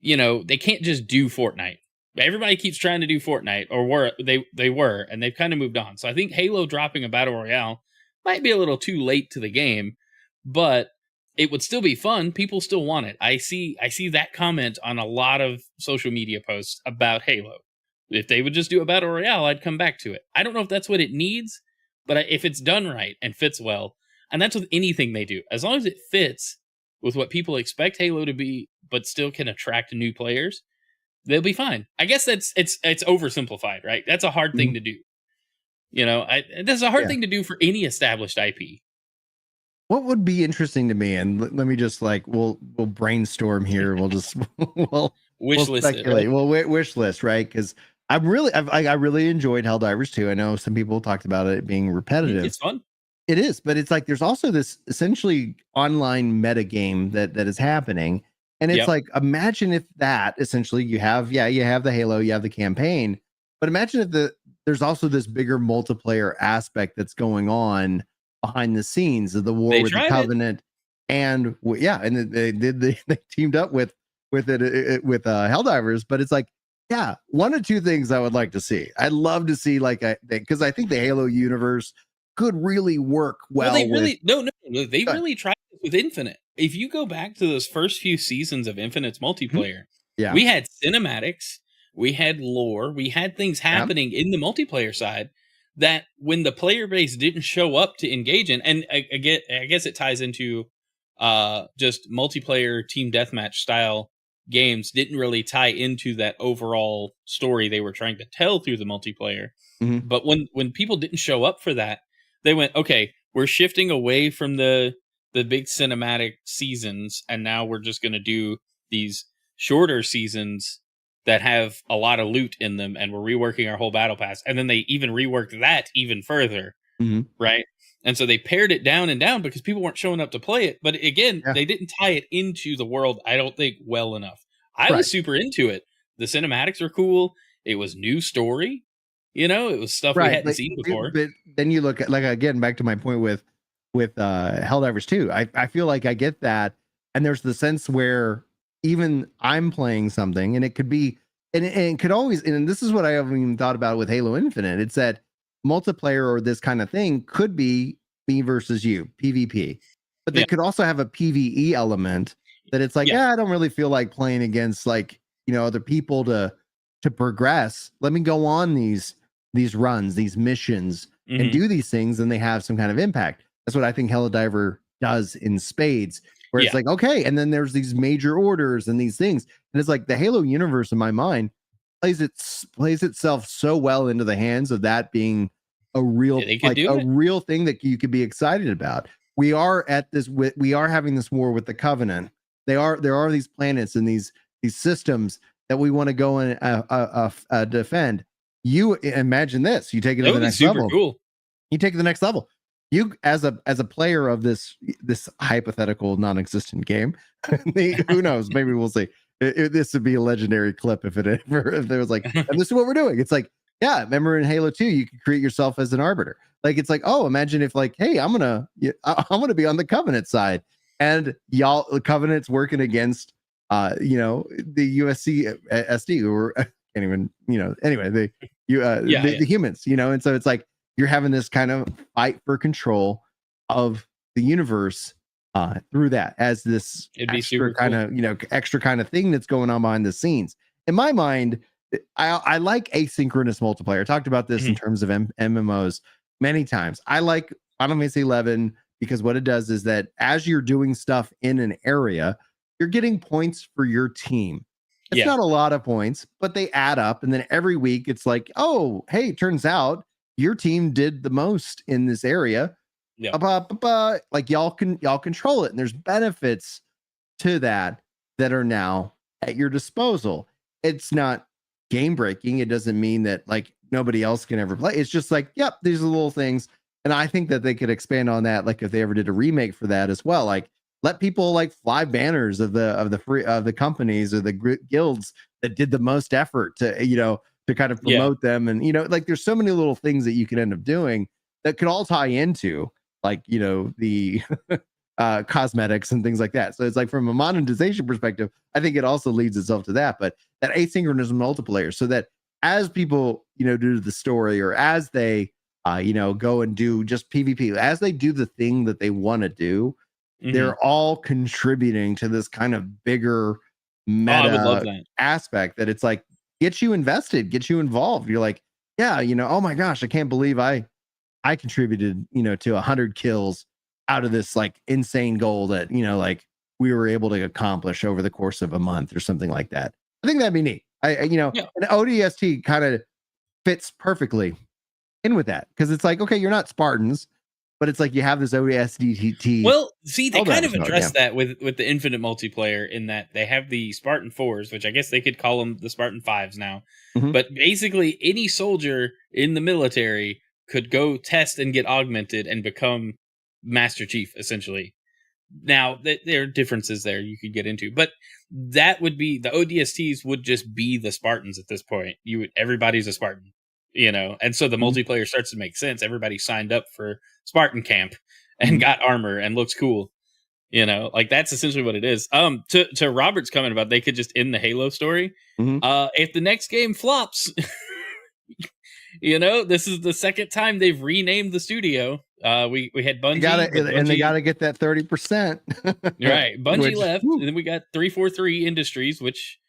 they can't just do Fortnite. Everybody keeps trying to do Fortnite, or were, and they've kind of moved on. So I think Halo dropping a battle royale might be a little too late to the game, but it would still be fun. People still want it. I see that comment on a lot of social media posts about Halo. If they would just do a battle royale, I'd come back to it. I don't know if that's what it needs, but if it's done right and fits well, and that's with anything they do, as long as it fits with what people expect Halo to be, but still can attract new players, they'll be fine. I guess it's oversimplified, right? That's a hard thing Mhm. to do. That's a hard Yeah. thing to do for any established IP. What would be interesting to me, and let me just we'll brainstorm here. We'll just we'll Wish list it, speculate. right? We'll wish list, right? Because I really enjoyed Helldivers 2. I know some people talked about it being repetitive. It's fun. It is, but it's like there's also this essentially online meta game that is happening, and it's Yep. like, imagine if that essentially you have the Halo, you have the campaign, but imagine if there's also this bigger multiplayer aspect that's going on behind the scenes of the war They with the tried it. Covenant, and and they teamed up with Helldivers, but it's like, yeah, one of two things I would like to see. I'd love to see because I think the Halo universe could really work well. They really with, they really tried this with Infinite. If you go back to those first few seasons of Infinite's multiplayer, yeah, we had cinematics, we had lore, we had things happening in the multiplayer side that when the player base didn't show up to engage in, and I guess it ties into just multiplayer team deathmatch style games didn't really tie into that overall story they were trying to tell through the multiplayer. Mhm. But when people didn't show up for that, they went, okay, we're shifting away from the big cinematic seasons, and now we're just going to do these shorter seasons that have a lot of loot in them, and we're reworking our whole battle pass. And then they even reworked that even further, Mhm. right? And so they pared it down and down because people weren't showing up to play it. But again, Yeah. they didn't tie it into the world, I don't think, well enough. I Right. was super into it. The cinematics are cool. It was new story. It was stuff we Right. hadn't seen before. But then you look at, like, again, back to my point with Helldivers 2. I feel like I get that. And there's the sense where even I'm playing something, and it could be, and it could always, and this is what I haven't even thought about with Halo Infinite. It's that multiplayer or this kind of thing could be me versus you, PvP. But they could also have a PvE element that it's like, I don't really feel like playing against, like, other people to progress. Let me go on these runs, these missions, and do these things, and they have some kind of impact. That's what I think Helldiver does in spades, where it's like, okay, and then there's these major orders and these things, and it's like the Halo universe in my mind plays itself so well into the hands of that being a real, real thing that you could be excited about. We are having this war with the Covenant. There are these planets and these systems that we want to go and defend. You imagine this. You take it to the next level. Cool. You take it to the next level. You, as a player of this hypothetical non-existent game, who knows? Maybe we'll see. This would be a legendary clip if there was like, and this is what we're doing. It's like, remember in Halo 2, you could create yourself as an arbiter. Like, it's like, oh, imagine if, like, hey, I'm gonna be on the Covenant side, and the Covenant's working against the USC SD, or can't even, anyway, the humans, and so it's like you're having this kind of fight for control of the universe through that, as this extra kind of thing that's going on behind the scenes. In my mind, I like asynchronous multiplayer. I talked about this in terms of MMOs many times. I like Final Fantasy 11 because what it does is that as you're doing stuff in an area, you're getting points for your team. It's not a lot of points, but they add up. And then every week it's like, oh, hey, turns out your team did the most in this area. Like y'all control it. And there's benefits to that are now at your disposal. It's not game breaking. It doesn't mean that like nobody else can ever play. It's just like, these are little things. And I think that they could expand on that. Like if they ever did a remake for that as well, like let people like fly banners of the companies or the guilds that did the most effort to kind of promote them. And like there's so many little things that you can end up doing that could all tie into like the cosmetics and things like that. So it's like from a monetization perspective, I think it also leads itself to that. But that asynchronous multiplayer, so that as people do the story, or as they go and do just PvP, as they do the thing that they want to do, they're all contributing to this kind of bigger meta aspect that it's like gets you invested, gets you involved. You're like, oh my gosh, I can't believe I contributed, to 100 kills out of this like insane goal that, like we were able to accomplish over the course of a month or something like that. I think that'd be neat. An ODST kind of fits perfectly in with that, because it's like, okay, you're not Spartans, but it's like you have this ODST. Well, see, they kind of address that with the Infinite multiplayer, in that they have the Spartan 4s, which I guess they could call them the Spartan 5s now. But basically, any soldier in the military could go test and get augmented and become Master Chief, essentially. Now, there are differences there you could get into, but that would be, the ODSTs would just be the Spartans at this point. Everybody's a Spartan. And so the multiplayer starts to make sense. Everybody signed up for Spartan camp and got armor and looks cool. Like that's essentially what it is. To Robert's comment about they could just end the Halo story. If the next game flops, this is the second time they've renamed the studio. We had Bungie, and they got to get that 30%. Right, Bungie left, and then we got 343 Industries, which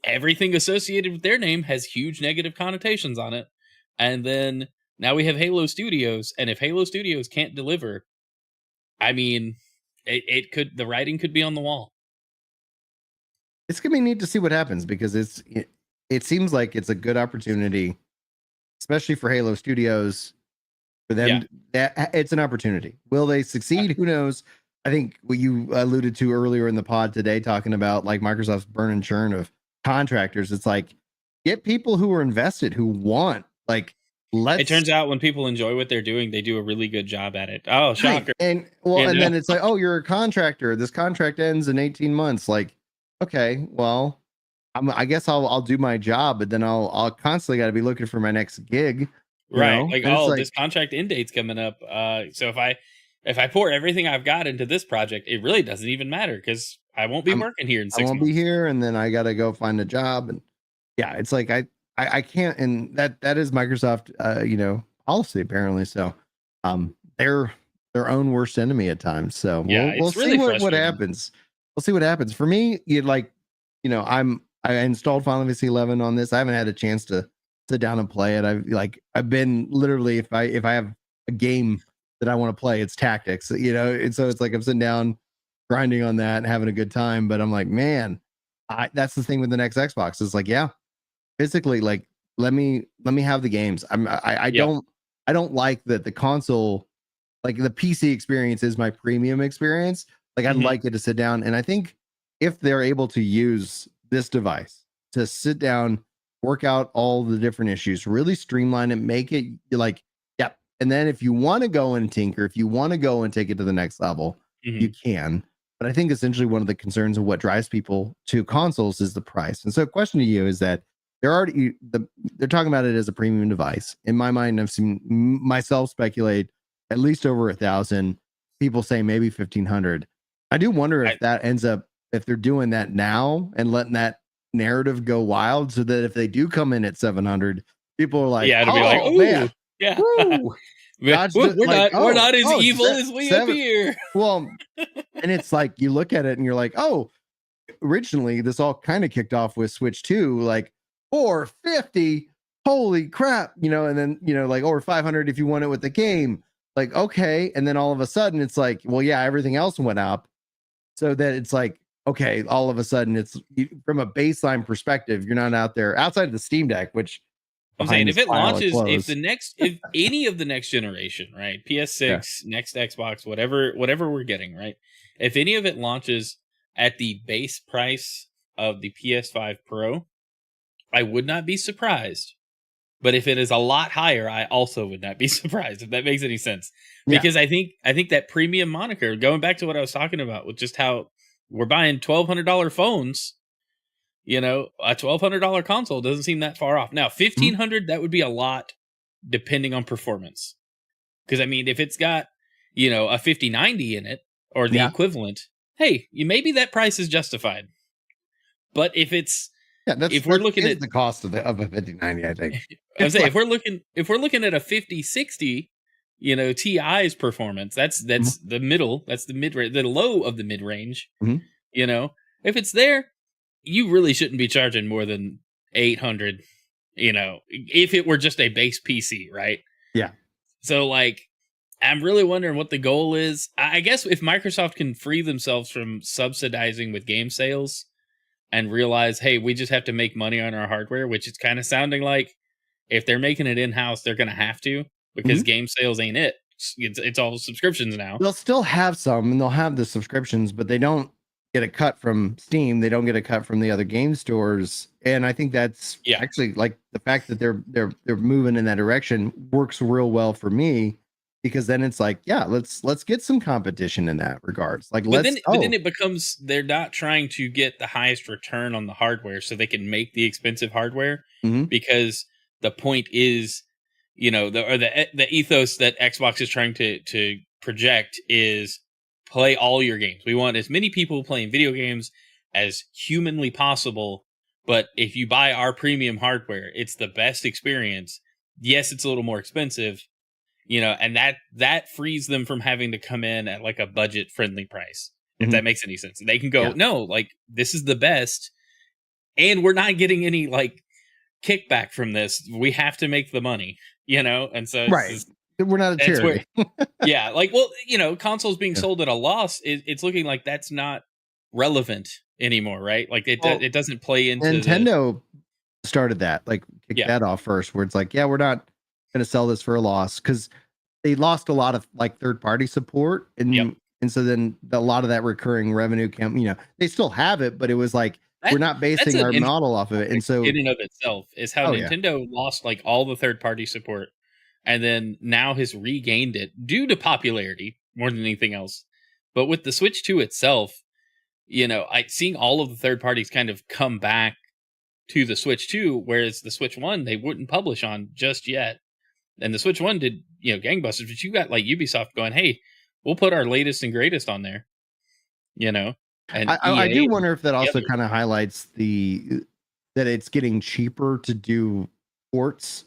everything associated with their name has huge negative connotations on it. And then now we have Halo Studios, and if Halo Studios can't deliver, I mean, the writing could be on the wall. It's gonna be neat to see what happens, because it seems like it's a good opportunity, especially for Halo Studios, for them. It's an opportunity. Will they succeed? Who knows? I think what you alluded to earlier in the pod today, talking about like Microsoft's burn and churn of contractors. It's like, get people who are invested, who want, like, it turns out when people enjoy what they're doing, they do a really good job at it. Oh, shocker. And then it's like, oh, you're a contractor, this contract ends in 18 months. Like, okay, well, I guess I'll do my job, but then I'll constantly got to be looking for my next gig, Right. Like, And it's oh, like this contract end date's coming up. So if I pour everything I've got into this project, it really doesn't even matter because I won't be I'm working here in I six won't be months. here, and then I got to go find a job, and yeah, it's like I can't, and that is Microsoft, policy apparently. So, they're their own worst enemy at times. So Yeah, we'll it's see really what frustrating. happens. We'll see what happens. For me, you like, I installed Final Fantasy 11 on this. I haven't had a chance to sit down and play it. I've been literally, if I have a game that I want to play, it's tactics, and so it's like I'm sitting down grinding on that and having a good time. But I'm like, man, that's the thing with the next Xbox. It's like, yeah, physically, like, let me have the games. Yep. I don't like that the console, like the PC experience is my premium experience. Like I'd Hmm. like it to sit down, and I think if they're able to use this device to sit down, work out all the different issues, really streamline it, make it like, yep. And then if you want to go and tinker, if you want to go and take it to the next level, you Hmm. can. But I think essentially one of the concerns of what drives people to consoles is the price. And so, question to you is that they're talking about it as a premium device. In my mind, I've seen myself speculate at least over 1,000. People say maybe 1,500. I do wonder I, if that ends up, if they're doing that now and letting that narrative go wild, so that if they do come in at 700, people are like, yeah, to be like, oh ooh, man, yeah. woo, dodged it. Like, We're not as oh, evil as we seven. appear. Well, and it's like you look at it and you're like, oh, originally this all kind of kicked off with Switch 2, like 450. Holy crap, and then, like, or 500 if you want it with the game. Like, okay. And then all of a sudden it's like, well, yeah, everything else went up. So that it's like, okay, all of a sudden from a baseline perspective, you're not out there outside of the Steam Deck, which I'm behind saying this if it pile of launches, clothes. if any of the next generation, right, Yeah. PS6, next Xbox, whatever we're getting, right, if any of it launches at the base price of the PS5 Pro, I would not be surprised. But if it is a lot higher, I also would not be surprised, if that makes any sense. Yeah. Because I think that premium moniker, going back to what I was talking about with just how we're buying $1,200 phones, a $1,200 console doesn't seem that far off. Now, Mhm. 1,500, that would be a lot depending on performance. Because I mean, if it's got, a 5090 in it or the Yeah. equivalent, hey, maybe that price is justified. But Yeah. if we're That looking is at the cost of a 5090, I think. I would It's say like, if we're looking at a 5060, TI's performance, mhm, that's the middle, that's the low of the mid range. mhm. You know, if it's there, you really shouldn't be charging more than 800. If it were just a base PC, right? Yeah. So like, I'm really wondering what the goal is. I guess if Microsoft can free themselves from subsidizing with game sales and realize, hey, we just have to make money on our hardware, which is kind of sounding like if they're making it in house, they're going to have to because Mhm. game sales ain't it. It's all subscriptions now. They'll still have some, and they'll have the subscriptions, but they don't get a cut from Steam. They don't get a cut from the other game stores. And I think that's Yeah, actually, like, the fact that they're moving in that direction works real well for me, because then it's like, yeah, let's get some competition in that regards. Like, but then it becomes they're not trying to get the highest return on the hardware so they can make the expensive hardware mhm, because the point is, the ethos that Xbox is trying to project is play all your games. We want as many people playing video games as humanly possible, but if you buy our premium hardware, it's the best experience. Yes, it's a little more expensive, and that frees them from having to come in at like a budget friendly price, if mhm, that makes any sense. They can go, yeah, no, like this is the best, and we're not getting any like kickback from this. We have to make the money, and so it's right. just, We're not a that's where, charity. yeah, like, well, consoles being Yeah. sold at a loss, it's looking like that's not relevant anymore, right? Like Well, it doesn't play into the, Nintendo started that, like, kicked yeah, that off first, where it's like, yeah, we're not going to sell this for a loss, because they lost a lot of, like, third party support, yep. and so then a lot of that recurring revenue they still have it, but it was like, That we're not that's basing an our interesting model off of it. And topic so, in and of itself is how oh yeah, Nintendo lost like all the third party support and then now has regained it due to popularity more than anything else. But with the Switch 2 itself, I seeing all of the third parties kind of come back to the Switch 2, whereas the Switch 1 they wouldn't publish on just yet. And the Switch 1 did, gangbusters, but you got like Ubisoft going, "Hey, we'll put our latest and greatest on there." And I EA do and wonder if that the also others. kind of highlights that it's getting cheaper to do ports.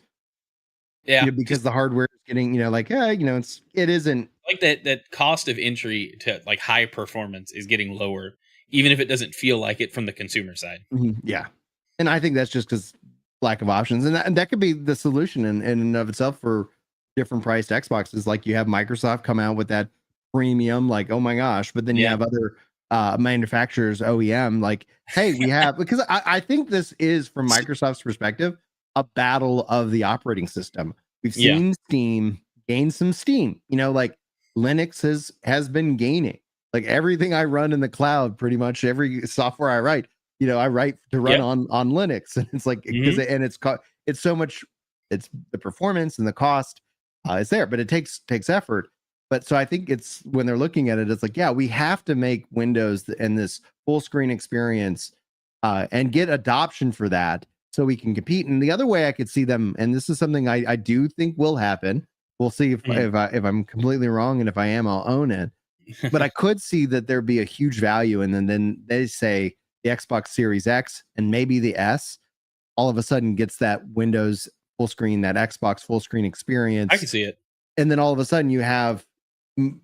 Yeah, Because the hardware is getting, it isn't. like that cost of entry to like high performance is getting lower, even if it doesn't feel like it from the consumer side. Yeah. And I think that's just because lack of options. And that could be the solution in and of itself for different priced Xboxes. Like you have Microsoft come out with that premium, like, oh my gosh, but then you have other manufacturers, OEM, like, hey, we have, because I think this is, from Microsoft's perspective, a battle of the operating system. We've seen Steam gain some steam, like Linux has been gaining, like everything I run in the cloud, pretty much every software I write, I write to run on Linux, and it's like, because it's so much, it's the performance and the cost is there, but it takes effort. But so I think it's, when they're looking at it, it's like, yeah, we have to make Windows and this full screen experience and get adoption for that so we can compete. And the other way I could see them, and this is something I do think will happen. We'll see if I'm completely wrong, and if I am, I'll own it. But I could see that there'd be a huge value, and then they say the Xbox Series X and maybe the S all of a sudden gets that Windows full screen, that Xbox full screen experience. I can see it. And then all of a sudden you have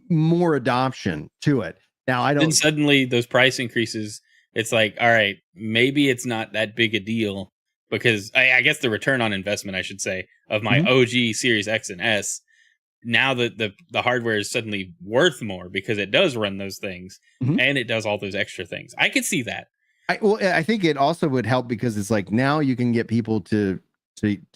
more adoption to it. Now I don't. Then suddenly those price increases, it's like, all right, maybe it's not that big a deal, because I guess the return on investment, I should say, of my OG Series X and S, now that the hardware is suddenly worth more because it does run those things and it does all those extra things. I could see that. I think it also would help, because it's like, now you can get people to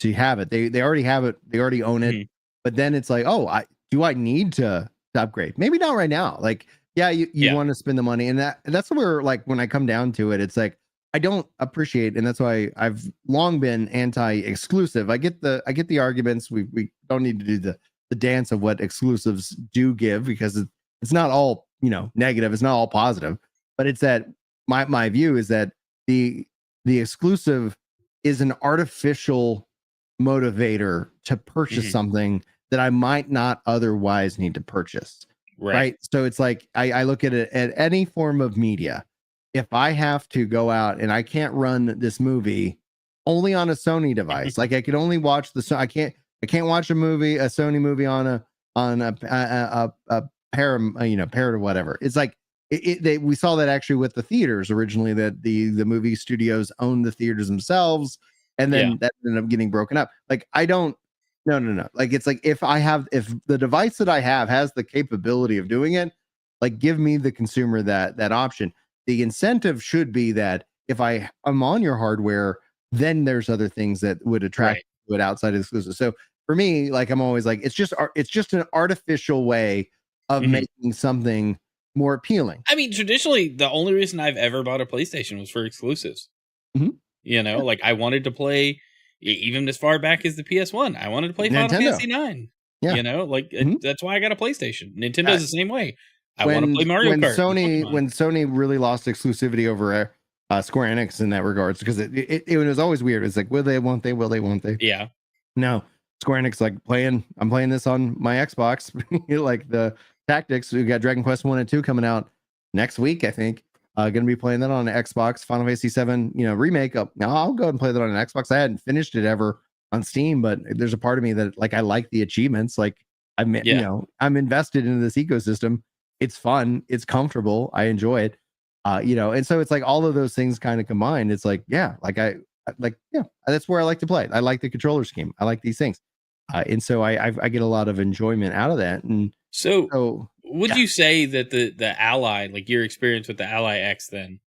have it. They already have it. They already own it. But then it's like, oh, do I need to upgrade? Maybe not right now. Like, yeah, you want to spend the money, and that's where, like, when I come down to it, it's like, I don't appreciate, and that's why I've long been anti-exclusive. I get the arguments. We don't need to do the dance of what exclusives do give, because it's not all negative. It's not all positive, but it's that my view is that the exclusive is an artificial motivator to purchase something that I might not otherwise need to purchase. Right. So it's like, I look at it at any form of media. If I have to go out and I can't run this movie only on a Sony device, like I can only watch I can't watch a Sony movie on a pair, pair or whatever. It's like, we saw that actually with the theaters originally, that the movie studios own the theaters themselves, and then that ended up getting broken up. Like, I don't, no. Like, it's like, if the device that I have has the capability of doing it, like, give me the consumer that option. The incentive should be that if I'm on your hardware, then there's other things that would attract to it outside of exclusive. So for me, like, I'm always like, it's just an artificial way of making something more appealing. I mean, traditionally, the only reason I've ever bought a PlayStation was for exclusives. Like, I wanted to play, even as far back as the PS1, I wanted to play Final Fantasy 9. That's why I got a PlayStation. Nintendo's the same way. I want to play Mario Kart. When Sony really lost exclusivity over Square Enix in that regards, because it was always weird. It's like, will they, won't they, will they, won't they? Yeah. No, Square Enix, like, I'm playing this on my Xbox. Like the Tactics, we got Dragon Quest 1 and 2 coming out next week, I think. Gonna be playing that on Xbox. Final Fantasy 7, remake. Now I'll go and play that on an Xbox. I hadn't finished it ever on Steam, but there's a part of me that, like, I like the achievements. Like, I'm invested into this ecosystem. It's fun. It's comfortable. I enjoy it. And so it's like all of those things kind of combined. It's like, that's where I like to play. I like the controller scheme. I like these things. And so I get a lot of enjoyment out of that. And so would you say that the Ally, like your experience with the Ally X then,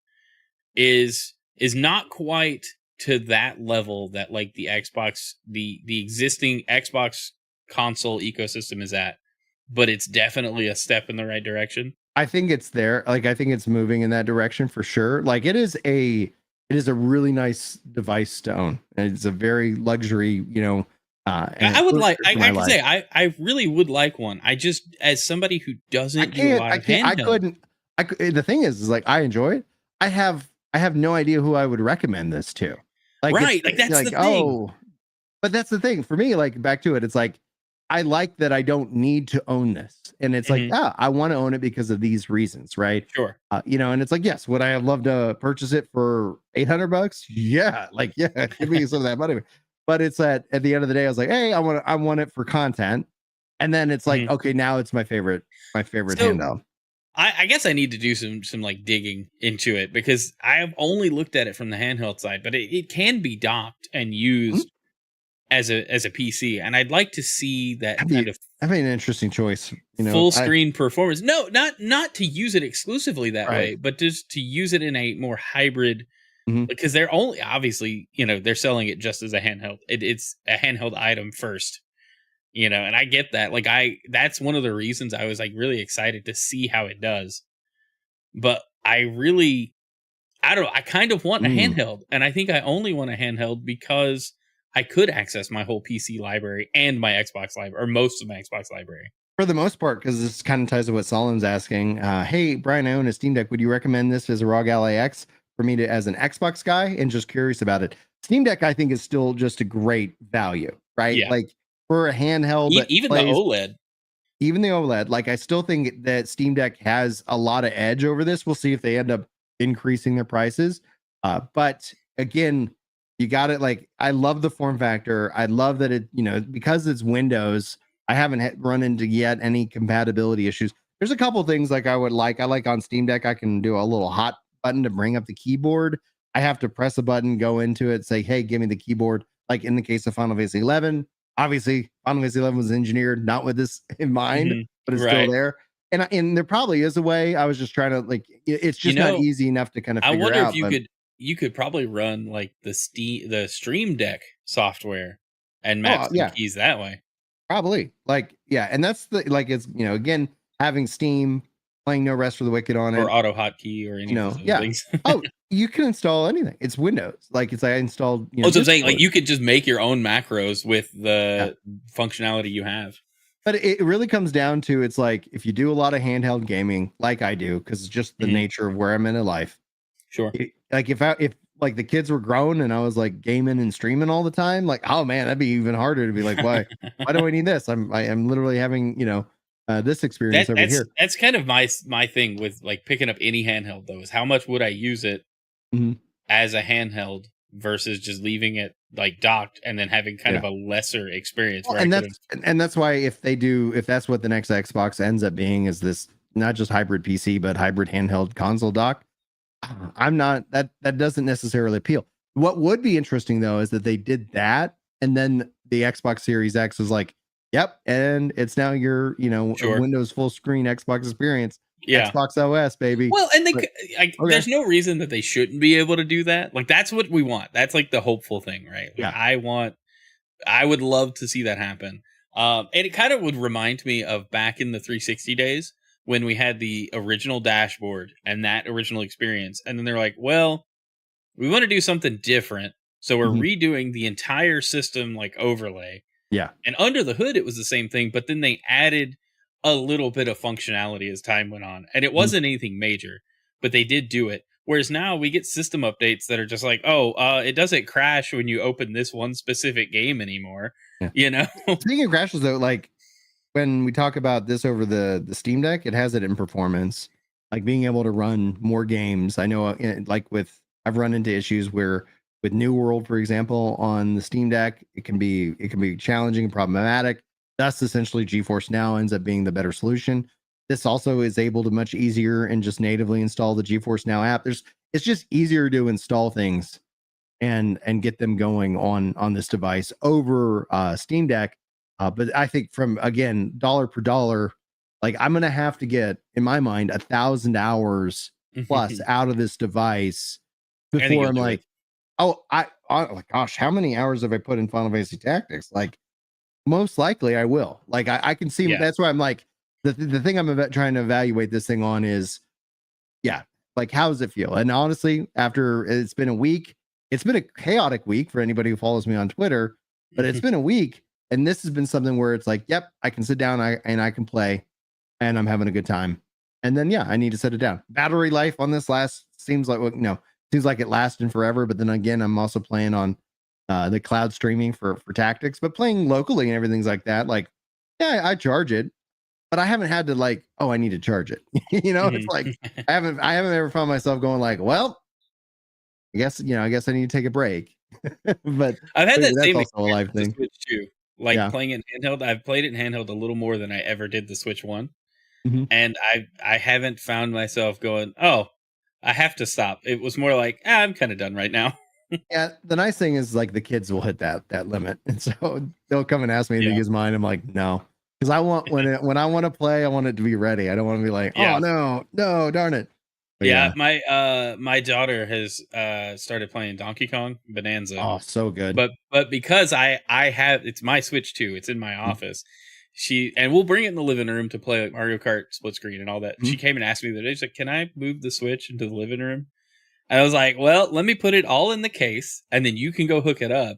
is not quite to that level that, like, the Xbox, the existing Xbox console ecosystem is at, but it's definitely a step in the right direction? I think it's there. Like, I think it's moving in that direction for sure. Like, it is a really nice device to own. And it's a very luxury, I would like, I can say, I really would like one. I just, as somebody who doesn't do a lot of handheld, the thing is like, I enjoy it. I have no idea who I would recommend this to. Like, right. Like that's like, the thing. oh, but that's the thing for me. Like, back to it, it's like I like that I don't need to own this, and it's like, Mhm. I want to own it because of these reasons, right? Sure. You know, and it's like, yes, would I have loved to purchase it for $800? Yeah, like, yeah, give me some of that money. But it's at the end of the day, I was like, hey, I want it for content, and then it's like, Mhm. okay, now it's my favorite So handout. I guess I need to do some like digging into it because I have only looked at it from the handheld side, but it can be docked and Mhm. used as a PC, and I'd like to see that That'd kind be of that'd be an interesting choice. You know, full I screen performance. No, not to use it exclusively that right. way, but just to use it in a more hybrid, Mhm. because they're only obviously, they're selling it just as a handheld. It's a handheld item first, and I get that. Like that's one of the reasons I was like really excited to see how it does. But I don't know, I kind of want a Mm. handheld, and I think I only want a handheld because I could access my whole PC library and my Xbox library, or most of my Xbox library. For the most part, because this kind of ties to what Solom's asking. Hey, Brian, I own a Steam Deck. Would you recommend this as a ROG Ally X for me to as an Xbox guy? And just curious about it. Steam Deck, I think, is still just a great value, right? Yeah, Like for a handheld that even the plays OLED. even the OLED. Like I still think that Steam Deck has a lot of edge over this. We'll see if they end up increasing their prices. But again, you got it. Like I love the form factor. I love that it, because it's Windows. I haven't run into yet any compatibility issues. There's a couple things like I would like. I like on Steam Deck, I can do a little hot button to bring up the keyboard. I have to press a button, go into it, say, "Hey, give me the keyboard." Like in the case of Final Fantasy 11, obviously Final Fantasy 11 was engineered not with this in mind, Mhm. but it's still Right. there. And there probably is a way. I was just trying to like it's You just not know, easy enough to kind of I figure wonder if out. But you could probably run like the Stream Deck software and map some yeah, keys that way, probably. Like, yeah, and that's the like it's again having Steam, playing No Rest for the Wicked on or it, auto hotkey or any of those other yeah. things. Oh, you can install anything. It's Windows. Like it's like I installed, Oh, so I'm saying, like, Discord. you could just make your own macros with Yeah. the functionality you have. But it really comes down to it's like if you do a lot of handheld gaming, like I do, because it's just the Mhm. nature of where I'm in life. Sure. Like if like the kids were grown and I was like gaming and streaming all the time, like oh man, that'd be even harder to be like, why do I need this? I am literally having this experience over here. That's kind of my thing with, like, picking up any handheld, though, is how much would I use it Mhm. as a handheld versus just leaving it, like, docked and then having kind Yeah. of a lesser experience Well, where I could have. and that's why if that's what the next Xbox ends up being is this not just hybrid PC but hybrid handheld console dock. I'm not that doesn't necessarily appeal. What would be interesting though is that they did that and then the Xbox Series X was like, yep, and it's now your, Sure. Windows full screen Xbox experience, Yeah. Xbox OS, baby. Well, and Like, okay, there's no reason that they shouldn't be able to do that. Like, that's what we want. That's, like, the hopeful thing, right? Like, yeah, I would love to see that happen. And it kind of would remind me of back in the 360 days when we had the original dashboard and that original experience. And then they're like, well, we want to do something different. So we're mhm, redoing the entire system, like, overlay. yeah, And under the hood, it was the same thing, but then they added a little bit of functionality as time went on. And it mhm, wasn't anything major, but they did do it. Whereas now we get system updates that are just like, oh, it doesn't crash when you open this one specific game anymore. yeah. You know? Speaking of crashes though, like when we talk about this over the Steam Deck, it has it in performance, like being able to run more games. I know, like I've run into issues where with New World, for example, on the Steam Deck, it can be challenging and problematic. Thus, essentially, GeForce Now ends up being the better solution. This also is able to much easier and just natively install the GeForce Now app. It's just easier to install things and get them going on this device over Steam Deck. But I think from again dollar per dollar, like I'm gonna have to get in my mind 1,000 hours plus out of this device I think before you'll I'm do it. like, oh, like gosh, how many hours have I put in Final Fantasy Tactics? Like most likely I will. Like I can see Yeah. that's why I'm like the thing I'm trying to evaluate this thing on is yeah, like how does it feel? And honestly, after it's been a week, it's been a chaotic week for anybody who follows me on Twitter, but it's been a week, and this has been something where it's like, yep, I can sit down, and I can play, and I'm having a good time. And then yeah, I need to set it down. Battery life on this last seems like well, no, seems like it lasted forever. But then again, I'm also playing on the cloud streaming for tactics, but playing locally and everything's like that. Like, yeah, I charge it, but I haven't had to like, oh, I need to charge it. It's like I haven't ever found myself going like, well, I guess I need to take a break. But I've had that that's same also a experience life with the thing. Switch too. Like Yeah. playing it in handheld, I've played it in handheld a little more than I ever did the Switch One, Mhm. and I haven't found myself going, oh, I have to stop. It was more like, I'm kind of done right now. Yeah, the nice thing is like the kids will hit that limit, and so they'll come and ask me to Yeah. use mine. I'm like, no, because I want when I want to play, I want it to be ready. I don't want to be like, Yeah. oh no, darn it. But Yeah, my daughter has started playing Donkey Kong Bonanza. oh, so good. But because I have, it's my Switch too. It's in my office. And we'll bring it in the living room to play like Mario Kart split screen and all that. Mhm. She came and asked me the other day, she's like, "Can I move the Switch into the living room?" And I was like, "Well, let me put it all in the case, and then you can go hook it up,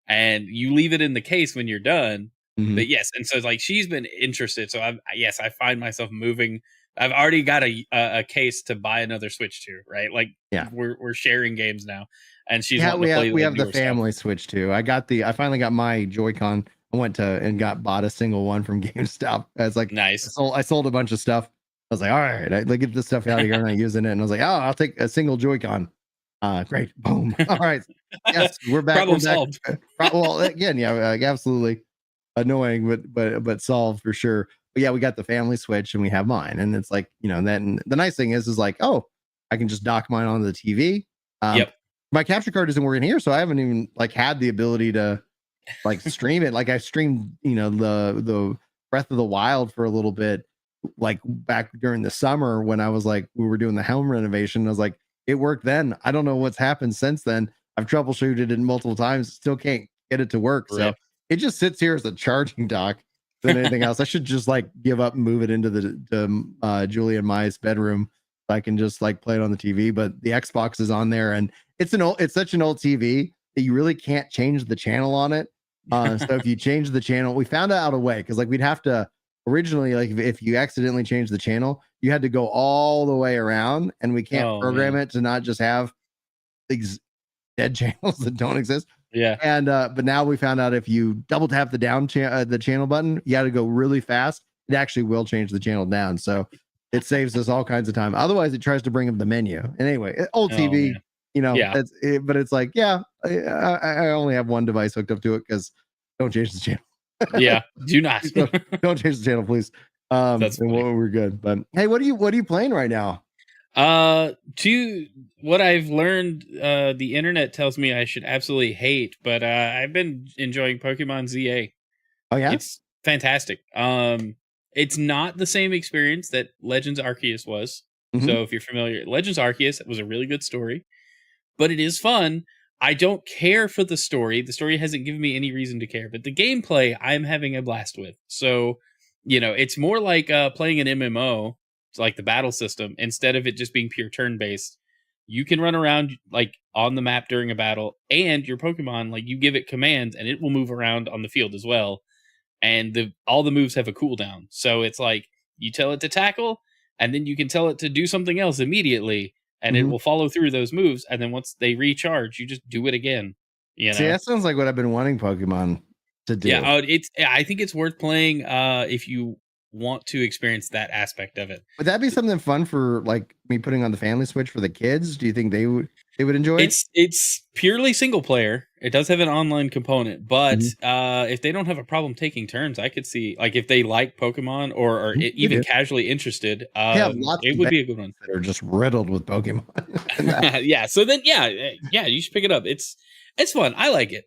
and you leave it in the case when you're done." Mhm. But yes, and so it's like she's been interested. So I find myself moving. I've already got a case to buy another Switch to, right? Like Yeah. we're sharing games now, and she's Yeah, wanting to play we the have the newer stuff. family Switch too. I finally got my Joy-Con. I went to and bought a single one from GameStop. It's like Nice. I sold a bunch of stuff. I was like, all right, like get this stuff out of here. I'm not using it. And I was like, oh, I'll take a single Joy-Con. Great. Boom. All right. Yes, we're back. Problem We're back. solved. Well, again, yeah, absolutely annoying, but solved for sure. But yeah, we got the family Switch and we have mine. And it's like, then the nice thing is like, oh, I can just dock mine onto the TV. Yep. My capture card isn't working here, so I haven't even like had the ability to like stream it. Like I streamed, the Breath of the Wild for a little bit, like back during the summer when I was like we were doing the helm renovation. I was like, it worked then. I don't know what's happened since then. I've troubleshooted it multiple times, still can't get it to work. So Rip. it just sits here as a charging dock than anything else. I should just like give up and move it into the Julie and Mai's bedroom. So I can just like play it on the TV. But the Xbox is on there, and it's such an old TV that you really can't change the channel on it. So if you change the channel, we found out a way because like we'd have to originally like if you accidentally change the channel, you had to go all the way around, and we can't program it to not just have these dead channels that don't exist. Yeah. And but now we found out if you double tap the the channel button, you got to go really fast. It actually will change the channel down, so it saves us all kinds of time. Otherwise, it tries to bring up the menu. And anyway, old TV, man. Yeah. it's but it's like, yeah, I only have one device hooked up to it because don't change the channel. Yeah. Do not. Don't change the channel, please. That's and funny. we're good. But hey, what are you playing right now? To what I've learned, the internet tells me I should absolutely hate, but I've been enjoying Pokemon ZA. Oh yeah, It's fantastic. It's not the same experience that Legends Arceus was. Mhm. So if you're familiar, Legends Arceus was a really good story, but it is fun. I don't care for the story. The story hasn't given me any reason to care, but the gameplay I'm having a blast with. So, it's more like playing an MMO. It's like the battle system, instead of it just being pure turn-based. You can run around like on the map during a battle, and your Pokemon, like you give it commands and it will move around on the field as well. And all the moves have a cooldown. So it's like you tell it to tackle, and then you can tell it to do something else immediately, and it Mhm. will follow through those moves. And then once they recharge, you just do it again. See, that sounds like what I've been wanting Pokemon to do. Yeah, I think it's worth playing if you want to experience that aspect of it. Would that be something fun for like me putting on the family Switch for the kids? Do you think they would enjoy it? It's purely single player. It does have an online component, but if they don't have a problem taking turns, I could see like if they like Pokemon or even casually interested, it would be a good one. That are just riddled with Pokemon. Yeah. So then, yeah, you should pick it up. It's fun. I like it.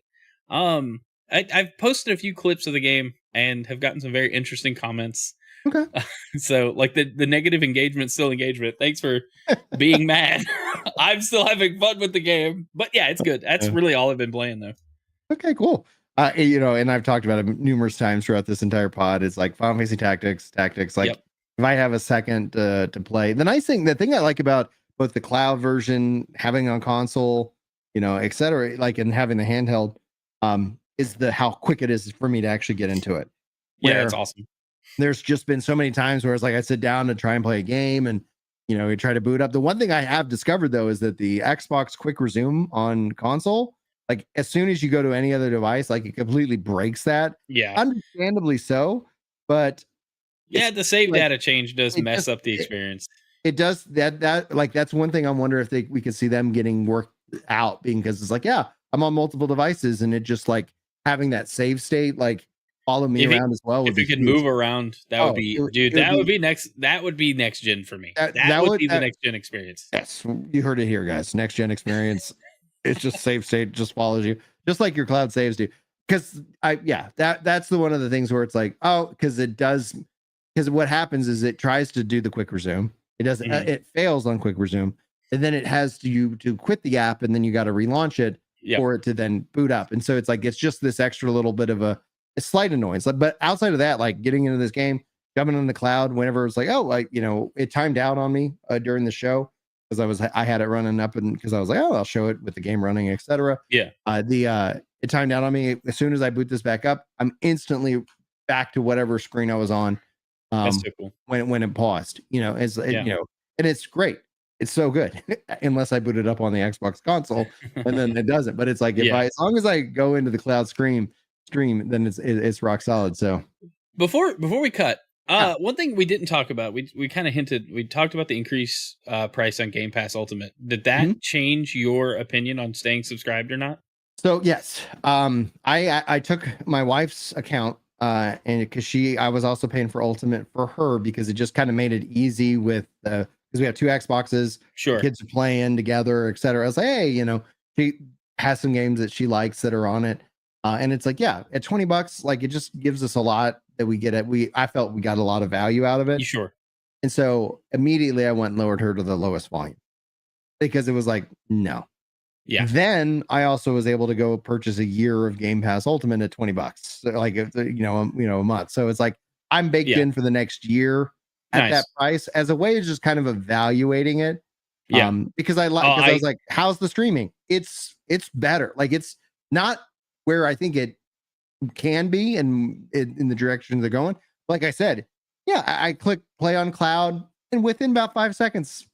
I've posted a few clips of the game and have gotten some very interesting comments. Okay. So like the negative engagement, still engagement. Thanks for being mad. I'm still having fun with the game, but yeah, it's good. That's really all I've been playing though. Okay, cool. And I've talked about it numerous times throughout this entire pod. It's like Final Fantasy Tactics. Like if I have a second to play, the thing I like about both the cloud version, having on console, et cetera, like and having the handheld, is how quick it is for me to actually get into it. Yeah, it's awesome. There's just been so many times where it's like I sit down to try and play a game and you try to boot up. The one thing I have discovered though is that the Xbox quick resume on console, like as soon as you go to any other device, like it completely breaks that. Yeah. Understandably so, but Yeah, the save like, data change does mess up the experience. It does that like that's one thing I wonder if we could see them getting worked out, because it's like, yeah, I'm on multiple devices and it just like having that save state like follow me around as well. If it could move around, that would be, dude. That would be next. That would be next gen for me. That would be the next gen experience. Yes, you heard it here, guys. Next gen experience. It's just save state, just follows you, just like your cloud saves do. Because that's the one of the things where it's like, oh, because it does. Because what happens is it tries to do the quick resume. It doesn't. It fails on quick resume, and then it has to quit the app, and then you got to relaunch it for it to then boot up. And so it's like it's just this extra little bit of a slight annoyance. But outside of that, like getting into this game, jumping in the cloud, whenever it's like, oh, like it timed out on me during the show because I had it running up, and because I was like, oh, I'll show it with the game running, etc. Yeah. It timed out on me. As soon as I boot this back up, I'm instantly back to whatever screen I was on. That's so cool. When it paused, and it's great. It's so good, unless I boot it up on the Xbox console, and then it doesn't. But it's like as long as I go into the cloud stream, then it's rock solid. So before we cut, one thing we didn't talk about, we kind of hinted, we talked about the increase price on Game Pass Ultimate. Did that change your opinion on staying subscribed or not? So yes, I took my wife's account. And because I was also paying for Ultimate for her because it just kind of made it easy with because we have two Xboxes, sure, kids are playing together, etc. I was like, hey, she has some games that she likes that are on it, and it's like, yeah, at $20, like it just gives us a lot that we get. I felt we got a lot of value out of it. Sure. And so immediately I went and lowered her to the lowest volume because it was like, no. Yeah. Then I also was able to go purchase a year of Game Pass Ultimate at $20, so like a month. So it's like I'm baked in for the next year at that price as a way of just kind of evaluating it. Yeah. Because I was like, how's the streaming? It's better. Like it's not where I think it can be and in the direction they're going. Like I said, I click play on cloud, and within about 5 seconds,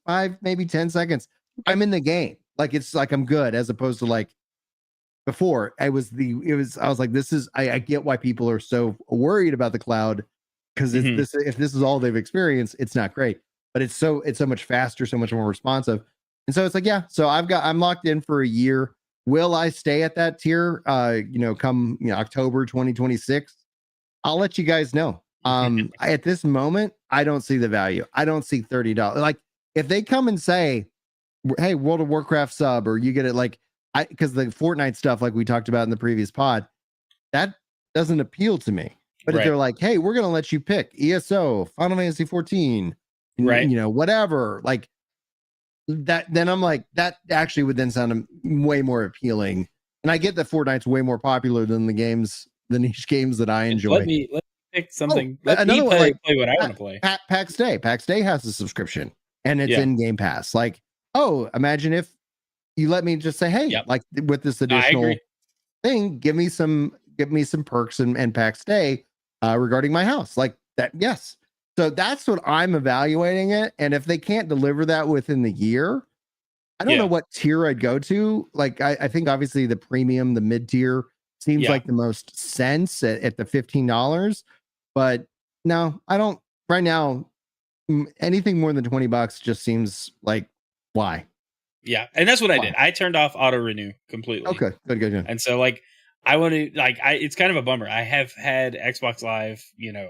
maybe 10 seconds, I'm in the game. Like it's like I'm good, as opposed to like before. I was like, I get why people are so worried about the cloud, because if this is all they've experienced, it's not great. But it's so much faster, so much more responsive. And so it's like, so I'm locked in for a year. Will I stay at that tier come October 2026? I'll let you guys know. At this moment, I don't see the value. I don't see $30. Like if they come and say, hey, World of Warcraft sub, or you get it because the Fortnite stuff, like we talked about in the previous pod, that doesn't appeal to me. But if they're like, hey, we're going to let you pick ESO, Final Fantasy 14, whatever, like that, then I'm like, that actually would then sound way more appealing. And I get that Fortnite's way more popular than the niche games that I enjoy. Let me pick something. Let me play what I want to play. PAX Day has a subscription, and it's in Game Pass. Like, oh, imagine if you let me just say, hey, like with this additional thing, give me some perks and PAX Day regarding my house, like that. Yes. So that's what I'm evaluating it. And if they can't deliver that within the year, I don't know what tier I'd go to. Like, I think obviously the premium, the mid tier seems like the most sense at the $15. But no, I don't right now. Anything more than $20 just seems like, why? Yeah, and that's what I did. I turned off auto renew completely. Okay, good. And so like I want to it's kind of a bummer. I have had Xbox Live,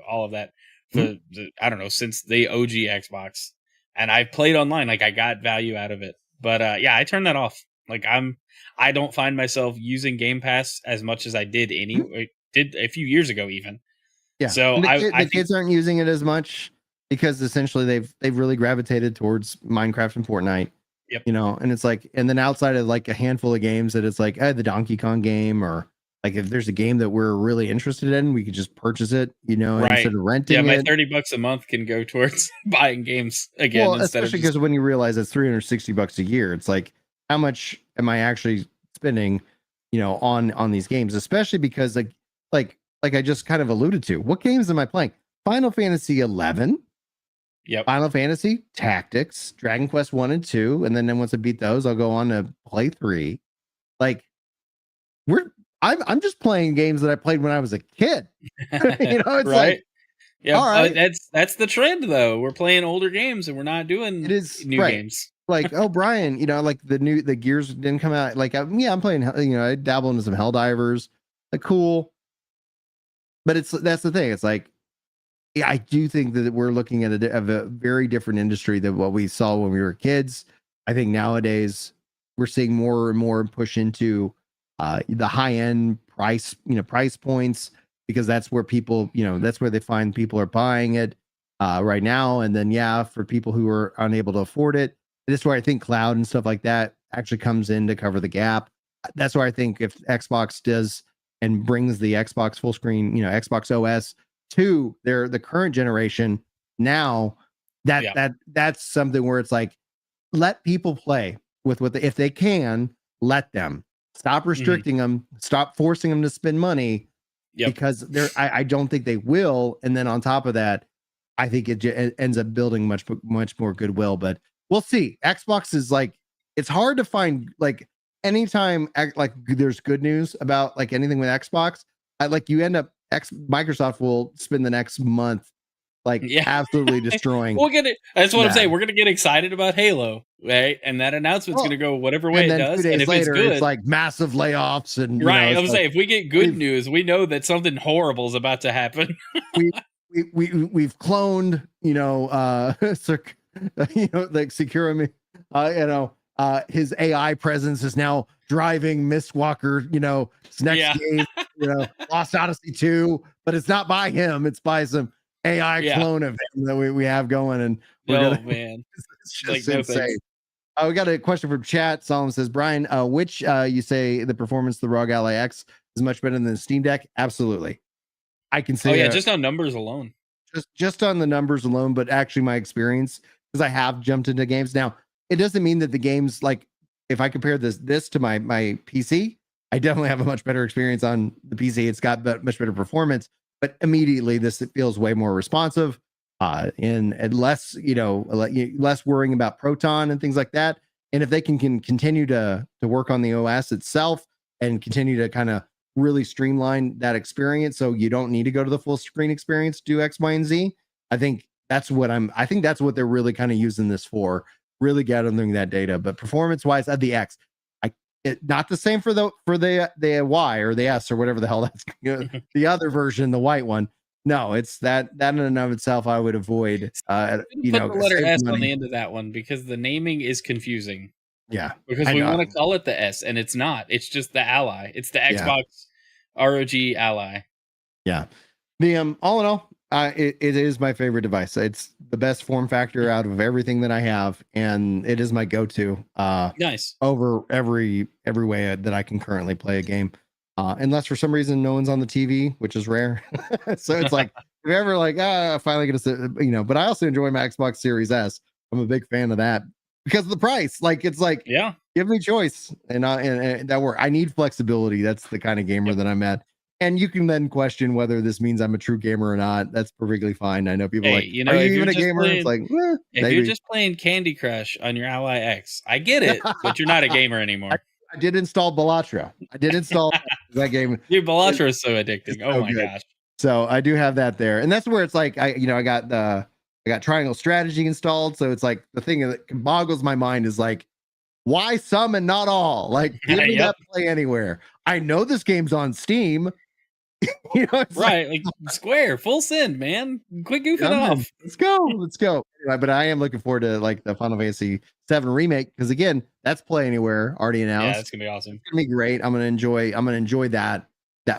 all of that for I don't know, since the OG Xbox, and I've played online. Like I got value out of it, but I turned that off. Like I don't find myself using Game Pass as much as I did did a few years ago even. Yeah. So the kids aren't using it as much, because essentially they've really gravitated towards Minecraft and Fortnite. Yep. And it's like, and then outside of like a handful of games that it's like the Donkey Kong game, or like if there's a game that we're really interested in, we could just purchase it, instead of renting. Yeah, my $30 a month can go towards buying games again. Well, especially because when you realize it's $360 a year, it's like, how much am I actually spending, on these games? Especially because like I just kind of alluded to, what games am I playing? Final Fantasy 11. Yep. Final Fantasy, Tactics, Dragon Quest 1 and 2, and then once I beat those, I'll go on to play 3. Like I'm just playing games that I played when I was a kid. You know, it's right. like, Yeah, all right. that's the trend though. We're playing older games and we're not doing new games. Like, oh, Brian, you know, like the Gears didn't come out. Like, I'm playing, you know, I dabble into some Helldivers, like cool. But that's the thing. It's like, yeah, I do think that we're looking at a very different industry than what we saw when we were kids. I think nowadays we're seeing more and more push into the high end price points, because that's where people, you know, that's where they find people are buying it right now. And then, yeah, for people who are unable to afford it, this is where I think cloud and stuff like that actually comes in to cover the gap. That's where I think if Xbox does and brings the Xbox full screen, you know, Xbox OS to the current generation, now that's something where it's like, let people play with what if they can, let them. Stop restricting them, stop forcing them to spend money, because I don't think they will. And then on top of that, I think it ends up building much more goodwill. But we'll see. Xbox is like, it's hard to find, like, anytime like there's good news about like anything with Xbox, you end up Microsoft will spend the next month absolutely destroying. That's what I'm saying. We're gonna get excited about Halo, right? And that announcement's gonna go whatever way it does. And if later, it's good, it's like massive layoffs and right. I was saying, if we get good news, we know that something horrible is about to happen. we've cloned, you know, like Security, you know, his AI presence is now driving Mistwalker, you know, his next game, you know, Lost Odyssey 2, but it's not by him, it's by some AI clone of him that we have going. And man, it's just insane. We got a question from chat. Solomon says, Brian, which you say the performance of the ROG Ally X is much better than the Steam Deck? Absolutely. I can say just on numbers alone. Just on the numbers alone, but actually my experience, because I have jumped into games. Now, it doesn't mean that the games, like, if I compare this to my PC, I definitely have a much better experience on the PC. It's got much better performance, but immediately it feels way more responsive, and less, you know, less worrying about Proton and things like that. And if they can continue to work on the OS itself and continue to kind of really streamline that experience, so you don't need to go to the full screen experience to do X, Y, and Z, I think that's what they're really kind of using this for, really gathering that data. But performance wise, at the X, not the same for the Y or the S or whatever the hell that's, you know, the other version, the white one. No, it's that in and of itself I would avoid. You know, put the letter S on the end of that one, because the naming is confusing. Yeah, because we want to call it the S, and it's not. It's just the Ally. It's the Xbox ROG Ally. Yeah. The all in all, it is my favorite device. It's the best form factor out of everything that I have, and it is my go-to. Nice. Over every way that I can currently play a game, unless for some reason no one's on the TV, which is rare. So it's like, if you're ever like, finally gonna sit, you know. But I also enjoy my Xbox Series S. I'm a big fan of that because of the price. Like, it's like, give me choice, and that work. I need flexibility. That's the kind of gamer that I'm at. And you can then question whether this means I'm a true gamer or not. That's perfectly fine. I know people are you even a gamer? It's like, if you're just playing Candy Crush on your Ally X, I get it, but you're not a gamer anymore. I did install Balatro. I did install that game. Dude, Balatro is so addicting. Oh my gosh. So I do have that there. And that's where it's like, I got Triangle Strategy installed. So it's like, the thing that boggles my mind is like, why some and not all? Like, give me that Play Anywhere. I know this game's on Steam. You know, like Square, full send, man. Quit goofing off. Let's go. Anyway, but I am looking forward to like the Final Fantasy 7 remake, because again, that's Play Anywhere already announced. Yeah, that's gonna be awesome. It's gonna be great. I'm gonna enjoy that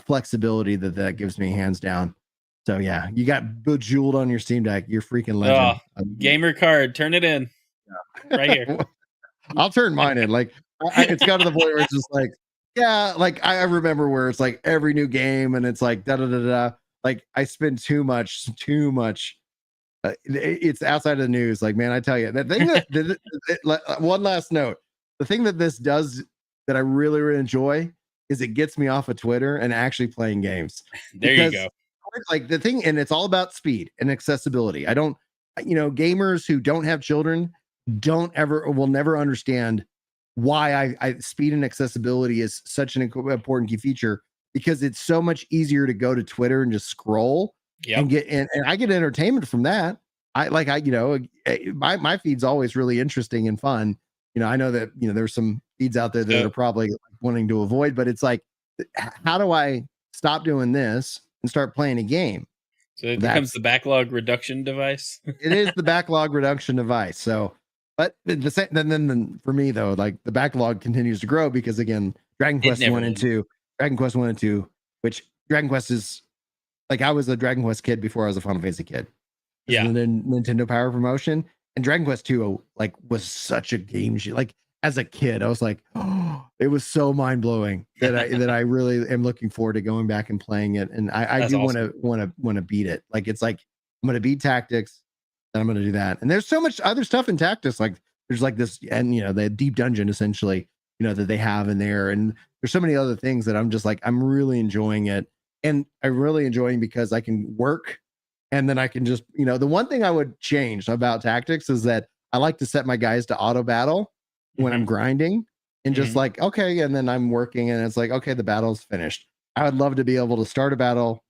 flexibility that gives me, hands down. So yeah, you got bejeweled on your Steam Deck. You're freaking legend. Gamer card, turn it in. Right here. I'll turn mine in. Like, it's got to the point where it's just like, yeah, like I remember where it's like every new game and it's like like I spend too much. It's outside of the news. Like, man, I tell you, that thing one last note. The thing that this does that I really, really enjoy is it gets me off of Twitter and actually playing games. There you go. Like the thing, and it's all about speed and accessibility. I don't gamers who don't have children will never understand why I speed and accessibility is such an important key feature, because it's so much easier to go to Twitter and just scroll and get and I get entertainment from that. My feed's always really interesting and fun. I know that there's some feeds out there that are probably wanting to avoid, but it's like, how do I stop doing this and start playing a game? So it becomes the backlog reduction device. It is the backlog reduction device. So, but then for me though, like the backlog continues to grow because again, Dragon Quest 1 and 2, which Dragon Quest is like, I was a Dragon Quest kid before I was a Final Fantasy kid. Yeah. And then Nintendo Power Promotion, and Dragon Quest 2 like was such a game. Like as a kid, I was like, oh, it was so mind blowing that I really am looking forward to going back and playing it. And I do awesome. want to beat it. Like it's like I'm gonna beat Tactics, then I'm gonna do that. And there's so much other stuff in Tactics. Like there's like this, and the deep dungeon essentially, that they have in there, and there's so many other things that I'm just like, I'm really enjoying it, and I'm really enjoying because I can work. And then I can just, the one thing I would change about Tactics is that I like to set my guys to auto battle when I'm grinding, and just like, okay, and then I'm working and it's like, okay, the battle's finished. I would love to be able to start a battle,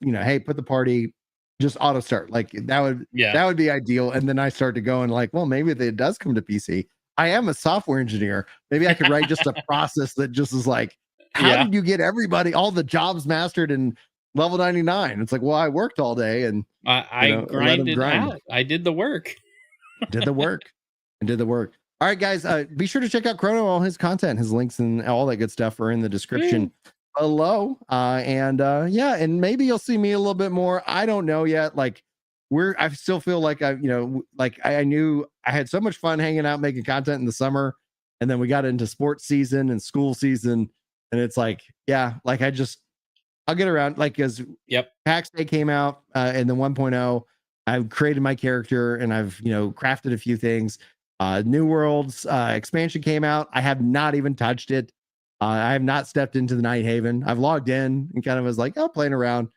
hey, put the party, just auto start. Like that would be ideal. And then I start to go and like, well, maybe if it does come to PC, I am a software engineer. Maybe I could write just a process that just is like, how did you get all the jobs mastered and level 99? It's like, well, I worked all day and I grinded out. I did the work. did the work. All right, guys, be sure to check out Chrono. All his content, his links, and all that good stuff are in the description below. And maybe you'll see me a little bit more. I don't know yet. Like I still feel like I knew I had so much fun hanging out, making content in the summer, and then we got into sports season and school season, and it's like, I'll get around, like, as PAX Day came out in the 1.0, I've created my character and I've, crafted a few things. New Worlds expansion came out. I have not even touched it. I have not stepped into the Night Haven. I've logged in and kind of was like, oh, playing around.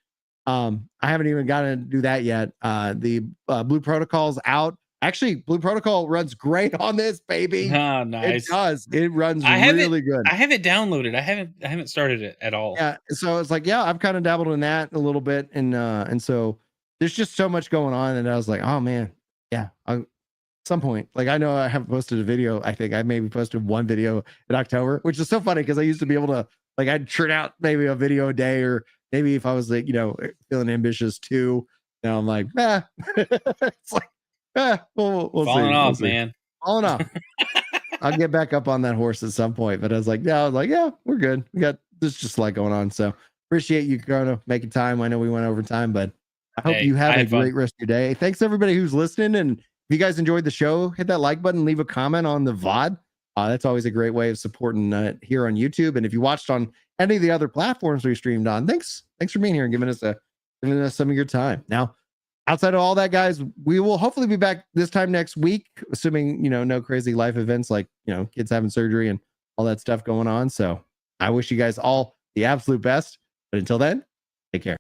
I haven't even gotten to do that yet. The Blue Protocol's out. Actually, Blue Protocol runs great on this, baby. Oh, nice. It does. It runs really good. I have it downloaded. I haven't started it at all. Yeah. So it's like, I've kind of dabbled in that a little bit. And so there's just so much going on. And I was like, oh man. Yeah. At some point, like, I know I haven't posted a video. I think I maybe posted one video in October, which is so funny because I used to be able to, like, I'd churn out maybe a video a day, or maybe if I was like, feeling ambitious too. Now I'm like, it's like, we'll falling see. off, man. Falling off. I'll get back up on that horse at some point. But I was like, we're good. There's just a lot going on. So appreciate you, Chrono, making time. I know we went over time, but I hope you have a great rest of your day. Thanks everybody who's listening. And if you guys enjoyed the show, hit that like button, leave a comment on the VOD. That's always a great way of supporting here on YouTube. And if you watched on any of the other platforms we streamed on, thanks for being here and giving us some of your time. Now, outside of all that, guys, we will hopefully be back this time next week, assuming, no crazy life events like, kids having surgery and all that stuff going on. So I wish you guys all the absolute best. But until then, take care.